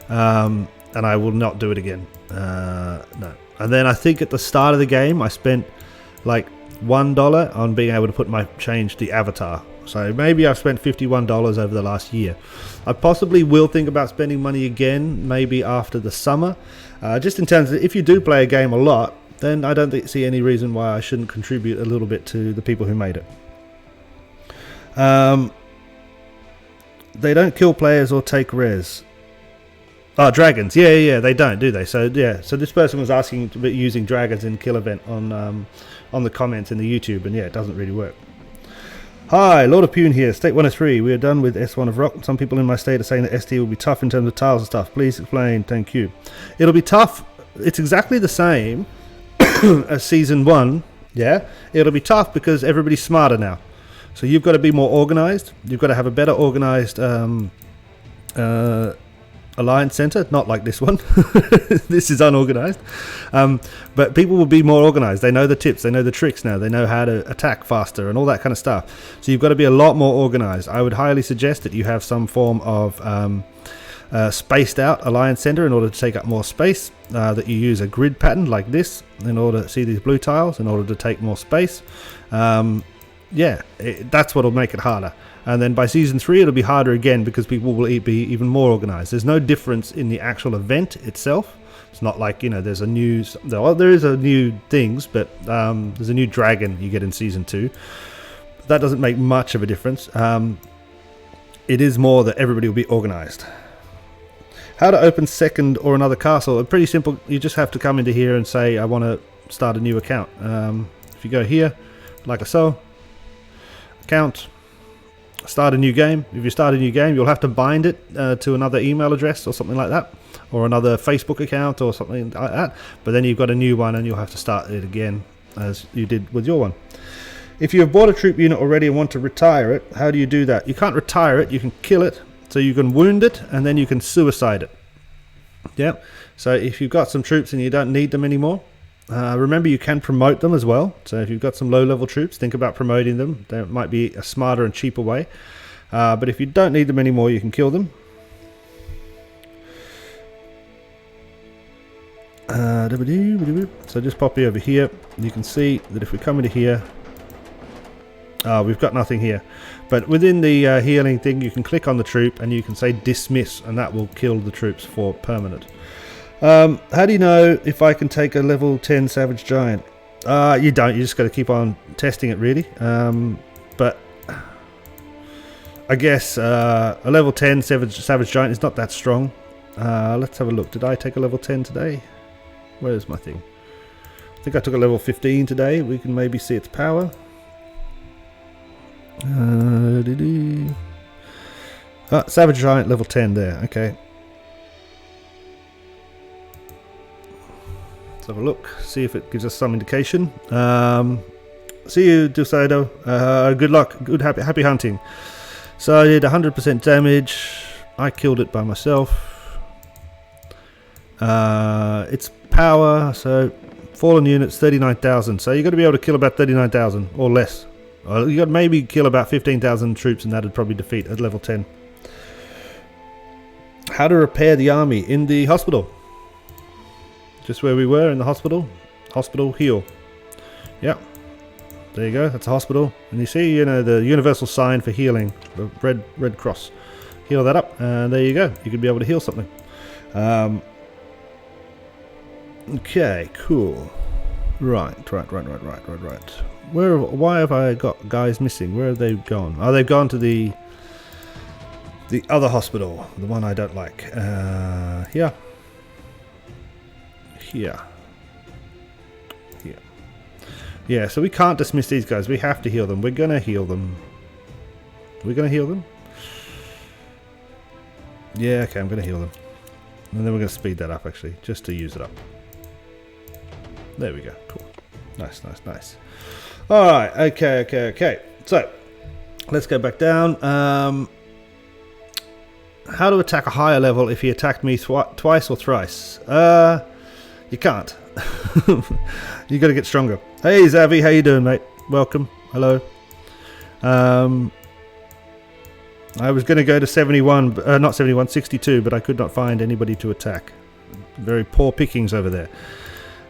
And I will not do it again. No. And then I think at the start of the game, I spent like $1 on being able to change the avatar. So maybe I've spent $51 over the last year. I possibly will think about spending money again, maybe after the summer. Just in terms of if you do play a game a lot, then I don't see any reason why I shouldn't contribute a little bit to the people who made it. They don't kill players or take res. Oh, dragons. Yeah, they don't, do they? So yeah, so this person was asking about using dragons in kill event on the comments in the YouTube, and yeah, it doesn't really work. Hi, Lord of Pune here, State 103. We are done with S1 of Rock. Some people in my state are saying that ST will be tough in terms of tiles and stuff. Please explain. Thank you. It'll be tough. It's exactly the same as Season 1. Yeah? It'll be tough because everybody's smarter now. So you've got to be more organized. You've got to have a better organized Alliance Center, not like this one. This is unorganized. But people will be more organized. They know the tips, they know the tricks now, they know how to attack faster and all that kind of stuff. So you've got to be a lot more organized. I would highly suggest that you have some form of spaced out Alliance Center in order to take up more space, that you use a grid pattern like this in order to see these blue tiles in order to take more space. That's what will make it harder. And then by Season 3 it'll be harder again because people will be even more organized. There's no difference in the actual event itself. It's not like, there's a new... Well, there is a new things, but there's a new dragon you get in Season 2. That doesn't make much of a difference. It is more that everybody will be organized. How to open second or another castle? Pretty simple. You just have to come into here and say, I want to start a new account. If you go here, like so, account... Start a new game. If you start a new game, you'll have to bind it to another email address or something like that, or another Facebook account or something like that. But then you've got a new one and you'll have to start it again as you did with your one. If you have bought a troop unit already and want to retire it, how do you do that? You can't retire it, you can kill it. So you can wound it and then you can suicide it. Yeah. So if you've got some troops and you don't need them anymore, remember you can promote them as well. So if you've got some low level troops, think about promoting them. There might be a smarter and cheaper way. But if you don't need them anymore, you can kill them. So just pop you over here. You can see that if we come into here, we've got nothing here. But within the healing thing, you can click on the troop and you can say dismiss, and that will kill the troops for permanent. How do you know if I can take a level 10 Savage Giant? You don't. You just got to keep on testing it, really. But I guess a level 10 Savage Giant is not that strong. Let's have a look. Did I take a level 10 today? Where's my thing? I think I took a level 15 today. We can maybe see its power. Savage Giant level 10 there. Okay. have a look, see if it gives us some indication. See you, Dulcedo. Good luck, happy hunting. So I did 100% damage. I killed it by myself. Its power, so fallen units 39,000. So you're going to be able to kill about 39,000 or less. You got maybe kill about 15,000 troops, and that'd probably defeat at level 10. How to repair the army in the hospital. Just where we were in the hospital. Hospital heal. Yeah. There you go. That's a hospital. And you see, you know, the universal sign for healing, the red cross. Heal that up, and there you go. You could be able to heal something. Okay, cool. Right. Why have I got guys missing? Where have they gone? Oh, they've gone to the other hospital, the one I don't like. Here. Yeah, so we can't dismiss these guys. We have to heal them. We're gonna heal them. We're gonna heal them? Yeah, okay, I'm gonna heal them. And then we're gonna speed that up, actually, just to use it up. There we go. Cool. Nice. Alright, okay. So, let's go back down. How to attack a higher level if he attacked me twice or thrice? You can't. You got to get stronger. Hey Zavi, how you doing, mate? Welcome. Hello. I was going to go to 71, not 71, 62, but I could not find anybody to attack. Very poor pickings over there.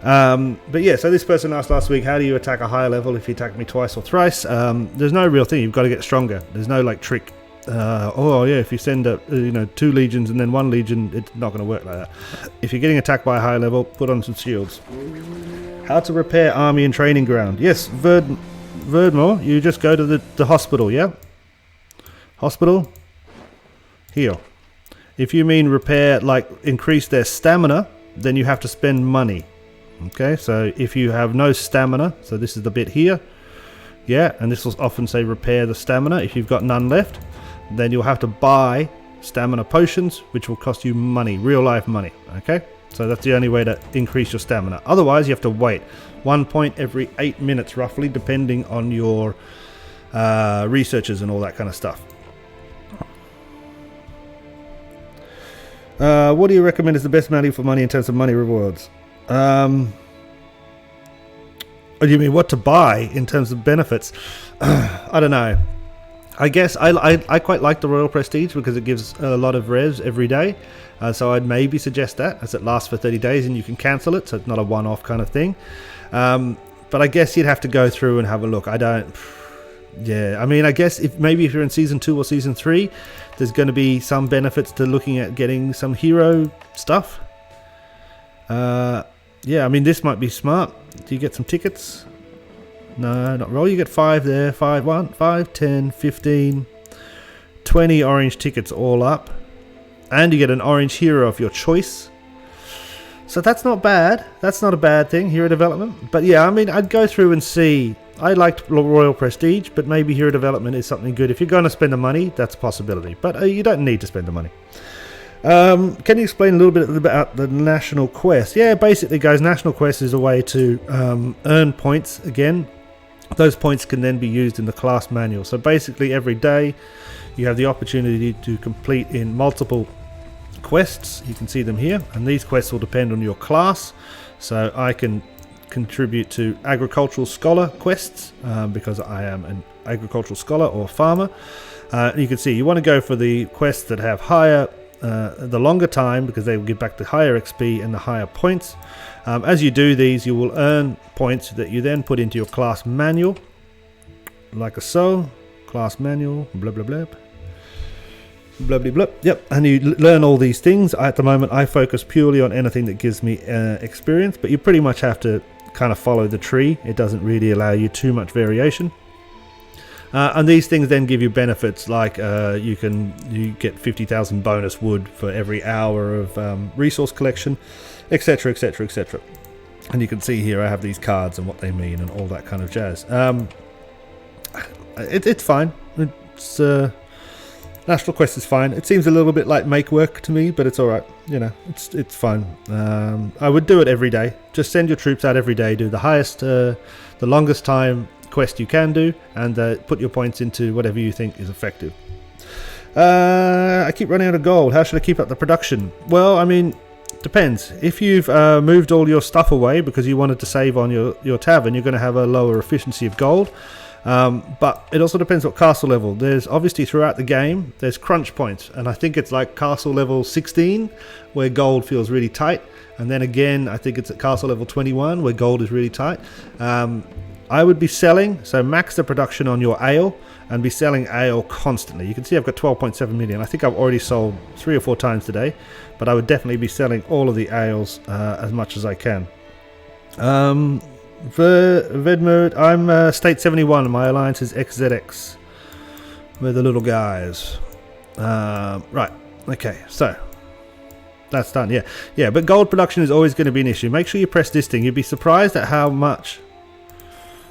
But yeah, so this person asked last week, how do you attack a higher level if you attack me twice or thrice? There's no real thing. You've got to get stronger. There's no like trick. Oh yeah, if you send up 2 legions and then 1 legion, it's not going to work like that. If you're getting attacked by a high level, put on some shields. How to repair army and training ground? Yes, Verdmore, you just go to the hospital, yeah? Hospital, heal. If you mean repair, like increase their stamina, then you have to spend money. Okay, so if you have no stamina, so this is the bit here, yeah, and this will often say repair the stamina. If you've got none left, then you'll have to buy stamina potions, which will cost you money, real life money. Okay, so that's the only way to increase your stamina. Otherwise, you have to wait 1 point every 8 minutes, roughly, depending on your researchers and all that kind of stuff. What do you recommend is the best value for money in terms of money rewards? What do you mean, what to buy in terms of benefits? I don't know. I guess I quite like the Royal Prestige because it gives a lot of revs every day. So I'd maybe suggest that, as it lasts for 30 days and you can cancel it, so it's not a one-off kind of thing. But I guess you'd have to go through and have a look. Yeah, I mean, I guess if you're in Season 2 or Season 3, there's going to be some benefits to looking at getting some hero stuff. Yeah, I mean, this might be smart. Do you get some tickets? No, not roll. You get 5 there. 5, 10, 15, 20 orange tickets all up. And you get an orange hero of your choice. So that's not bad. That's not a bad thing, hero development. But yeah, I mean, I'd go through and see. I liked Royal Prestige, but maybe hero development is something good. If you're going to spend the money, that's a possibility. But you don't need to spend the money. Can you explain a little bit about the National Quest? Yeah, basically, guys, National Quest is a way to earn points again. Those points can then be used in the class manual. So basically, every day you have the opportunity to complete in multiple quests. You can see them here, and these quests will depend on your class. So I can contribute to agricultural scholar quests because I am an agricultural scholar or farmer. You can see you want to go for the quests that have higher the longer time, because they will give back the higher XP and the higher points. As you do these, you will earn points that you then put into your class manual, like so. Class manual, blah blah blah, blah blah blah. Yep, and you learn all these things. At the moment, I focus purely on anything that gives me experience, but you pretty much have to kind of follow the tree. It doesn't really allow you too much variation. And these things then give you benefits, like you get 50,000 bonus wood for every hour of resource collection, etc, etc, etc. And you can see here I have these cards and what they mean and all that kind of jazz. It's fine. It's National Quest is fine. It seems a little bit like make work to me, but it's alright. You know, it's fine. I would do it every day. Just send your troops out every day. Do the highest, the longest time quest you can do, and put your points into whatever you think is effective. I keep running out of gold. How should I keep up the production? Well, I mean, depends. If you've moved all your stuff away because you wanted to save on your tavern, you're going to have a lower efficiency of gold. But it also depends what castle level. There's obviously throughout the game there's crunch points, and I think it's like castle level 16 where gold feels really tight, and then again I think it's at castle level 21 where gold is really tight. I would be selling, so max the production on your ale and be selling ale constantly. You can see I've got 12.7 million. I think I've already sold 3 or 4 times today, but I would definitely be selling all of the ales as much as I can. Vedmode, I'm state 71 and my alliance is XZX. We're the little guys. Right, okay, so that's done. Yeah, but gold production is always going to be an issue. Make sure you press this thing. You'd be surprised at how much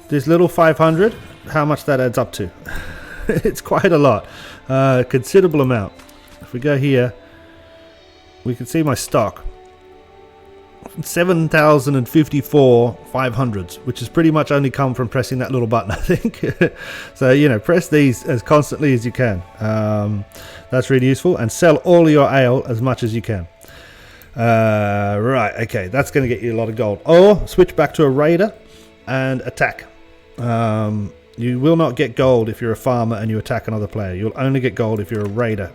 this little 500, how much that adds up to. It's quite a lot, considerable amount. If we go here, we can see my stock. 7,054 500s, which has pretty much only come from pressing that little button, I think. So, you know, press these as constantly as you can. That's really useful. And sell all your ale as much as you can. Right, okay, that's going to get you a lot of gold. Or switch back to a raider and attack. You will not get gold if you're a farmer and you attack another player. You'll only get gold if you're a raider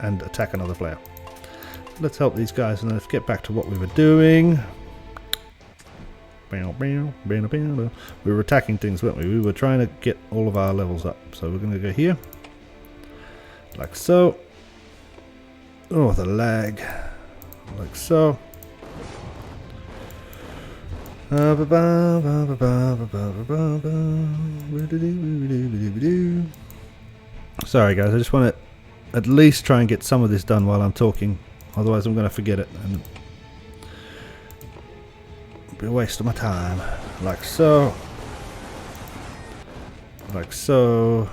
and attack another player. Let's help these guys and let's get back to what we were doing. We were attacking things, weren't we? We were trying to get all of our levels up. So we're going to go here. Like so. Oh, the lag. Like so. Sorry guys, I just want to at least try and get some of this done while I'm talking. Otherwise I'm going to forget it and be a waste of my time. Like so. Like so.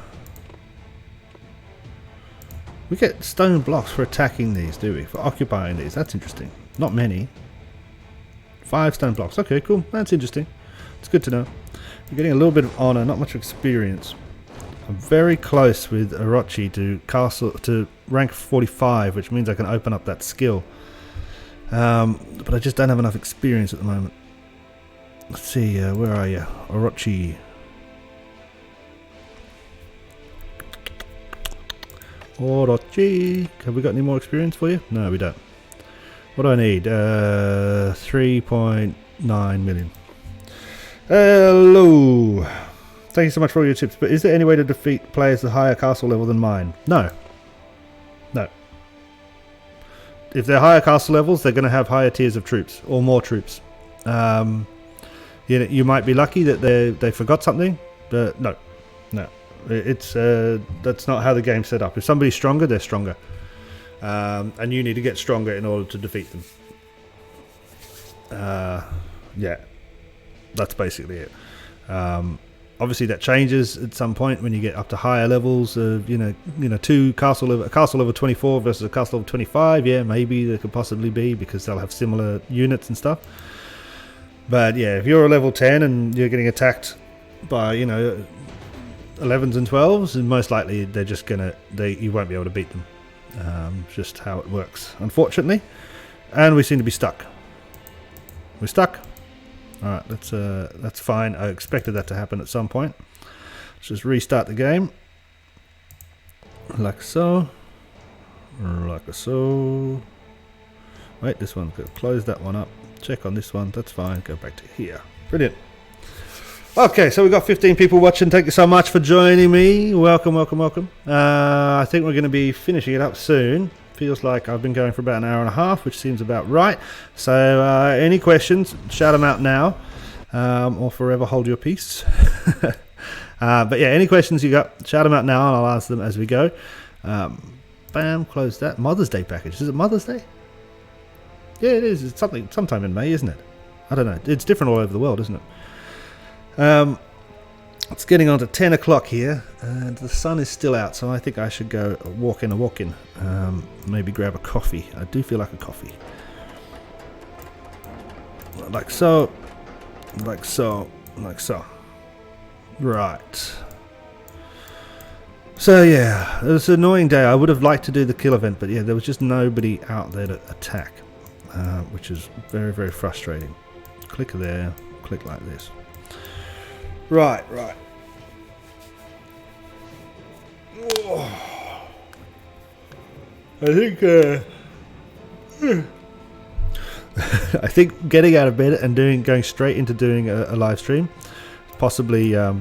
We get stone blocks for attacking these, do we? For occupying these. That's interesting. Not many. 5 stone blocks. Okay, cool. That's interesting. It's good to know. We're getting a little bit of honor, not much experience. I'm very close with Orochi to rank 45, which means I can open up that skill. But I just don't have enough experience at the moment. Let's see, where are you? Orochi. Orochi. Have we got any more experience for you? No, we don't. What do I need? 3.9 million. Hello. Thank you so much for all your tips, but is there any way to defeat players at higher castle level than mine? No. No. If they're higher castle levels, they're going to have higher tiers of troops, or more troops. You might be lucky that they forgot something, but no. No. It's that's not how the game's set up. If somebody's stronger, they're stronger. And you need to get stronger in order to defeat them. Yeah. That's basically it. Obviously that changes at some point when you get up to higher levels of, a castle level 24 versus a castle level 25. Yeah, maybe there could possibly be, because they'll have similar units and stuff. But yeah, if you're a level 10 and you're getting attacked by, 11s and 12s, and most likely they're just you won't be able to beat them. Just how it works, unfortunately. And we seem to be stuck. We're stuck. Alright, that's fine. I expected that to happen at some point. Let's just restart the game. Like so. Like so. Wait, this one. Close that one up. Check on this one. That's fine. Go back to here. Brilliant. Okay, so we've got 15 people watching. Thank you so much for joining me. Welcome, welcome, welcome. I think we're going to be finishing it up soon. Feels like I've been going for about an hour and a half, which seems about right. So any questions, shout them out now, or forever hold your peace. But yeah, any questions you got, shout them out now and I'll answer them as we go. Bam, close that. Mother's Day package. Is it Mother's Day? Yeah, it is. It's sometime in May, isn't it? I don't know. It's different all over the world, isn't it? It's getting on to 10 o'clock here, and the sun is still out, so I think I should go walk in. Maybe grab a coffee. I do feel like a coffee. Like so. Like so. Like so. Right. So yeah, it was an annoying day. I would have liked to do the kill event, but yeah, there was just nobody out there to attack, which is very, very frustrating. Click there, click like this. Right. Oh. I think I think getting out of bed and going straight into doing a live stream, possibly. I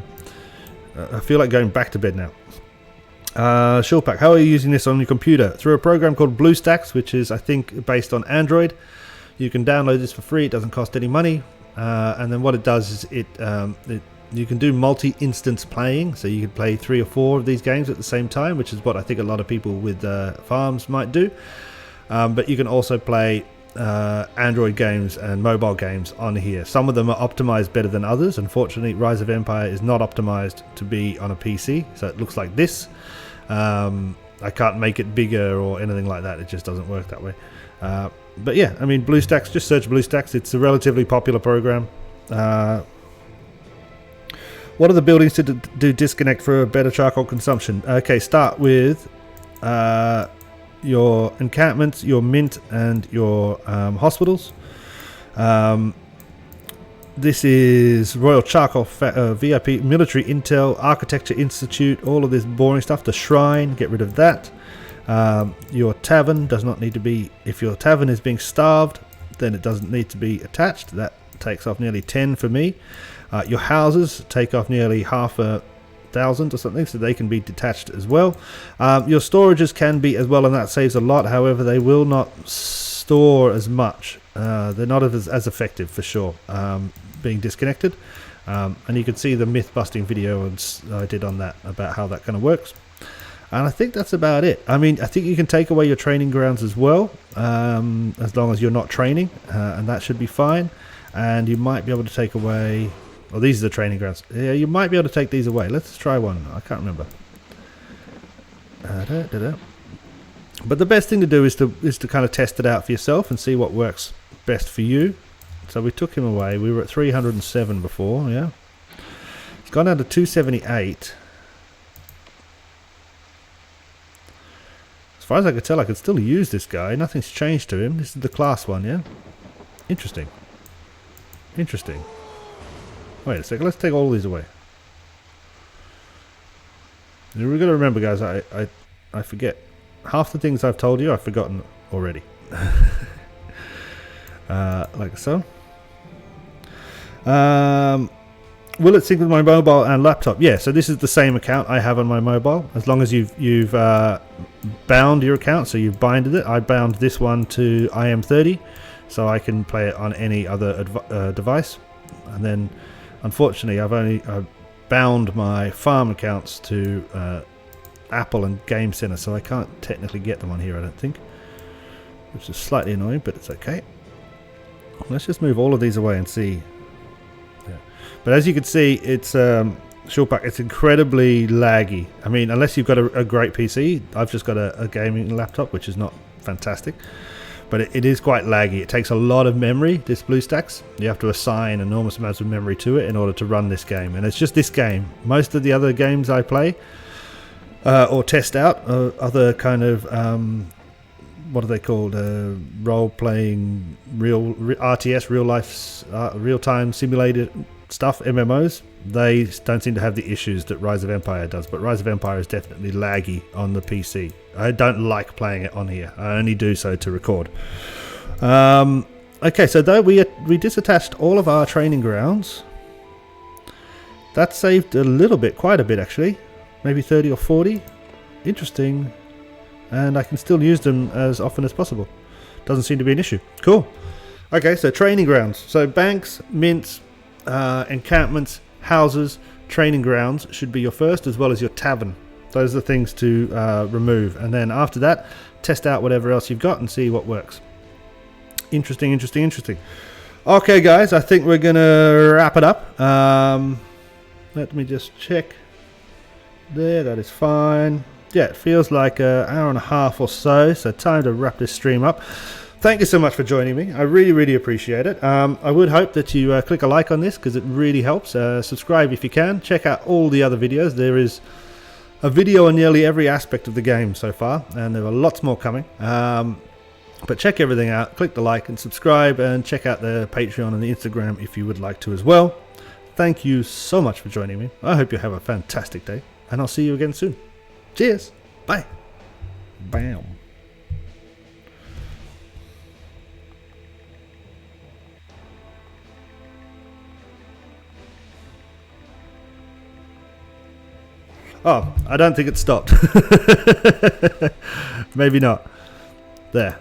feel like going back to bed now. Shulpak, how are you using this on your computer? Through a program called BlueStacks, which is I think based on Android. You can download this for free. It doesn't cost any money. And then what it does is you can do multi-instance playing, so you can play 3 or 4 of these games at the same time, which is what I think a lot of people with farms might do. But you can also play Android games and mobile games on here. Some of them are optimized better than others. Unfortunately, Rise of Empire is not optimized to be on a PC, so it looks like this. I can't make it bigger or anything like that. It just doesn't work that way. But yeah, I mean, BlueStacks, just search BlueStacks. It's a relatively popular program. What are the buildings to do disconnect for a better charcoal consumption? Okay, start with your encampments, your mint, and your hospitals. This is Royal Charcoal VIP, Military Intel, Architecture Institute, all of this boring stuff. The Shrine, get rid of that. Your tavern does not need to be, if your tavern is being starved, then it doesn't need to be attached. That takes off nearly 10 for me. Your houses take off nearly 5,000 or something, so they can be detached as well. Your storages can be as well, and that saves a lot. However, they will not store as much. They're not as effective for sure, being disconnected. And you can see the myth busting video I did on that, about how that kind of works. And I think that's about it. I mean, I think you can take away your training grounds as well, as long as you're not training, and that should be fine. And you might be able to take away... Well, these are the training grounds. Yeah, you might be able to take these away. Let's try one. I can't remember. But the best thing to do is to kind of test it out for yourself and see what works best for you. So we took him away. We were at 307 before, yeah. It's gone down to 278. As far as I could tell, I could still use this guy. Nothing's changed to him. This is the class one, yeah? Interesting. Interesting. Wait a second, let's take all these away. We've got to remember, guys, I forget. Half the things I've told you, I've forgotten already. Like so. Will it sync with my mobile and laptop? Yeah, so this is the same account I have on my mobile. As long as you've bound your account, so you've binded it. I bound this one to IM30, so I can play it on any other device. And then, unfortunately, I've bound my farm accounts to Apple and Game Center, so I can't technically get them on here, I don't think. Which is slightly annoying, but it's okay. Let's just move all of these away and see. Yeah. But as you can see, it's Shulpak, it's incredibly laggy. I mean, unless you've got a great PC. I've just got a gaming laptop, which is not fantastic. But it is quite laggy. It takes a lot of memory, this BlueStacks. You have to assign enormous amounts of memory to it in order to run this game. And it's just this game. Most of the other games I play or test out are other kind of, what are they called? Role-playing, RTS, real-life, real-time simulated stuff, MMOs. They don't seem to have the issues that Rise of Empire does. But Rise of Empire is definitely laggy on the PC. I don't like playing it on here. I only do so to record. Okay, so though we disattached all of our training grounds, that saved a little bit, quite a bit actually, maybe 30 or 40. Interesting. And I can still use them as often as possible. Doesn't seem to be an issue. Cool. Okay, so training grounds. So banks, mints, encampments, houses, training grounds should be your first, as well as your tavern. Those are the things to remove, and then after that, test out whatever else you've got and see what works. Interesting, interesting, interesting. Okay, guys, I think we're gonna wrap it up. Let me just check. There, that is fine. Yeah, it feels like an hour and a half or so, so time to wrap this stream up. Thank you so much for joining me. I really, really appreciate it. I would hope that you click a like on this because it really helps. Subscribe if you can. Check out all the other videos. There is a video on nearly every aspect of the game so far, and there are lots more coming. But check everything out. Click the like and subscribe, and check out the Patreon and the Instagram if you would like to as well. Thank you so much for joining me. I hope you have a fantastic day, and I'll see you again soon. Cheers. Bye. Bam. Oh, I don't think it stopped. Maybe not. There.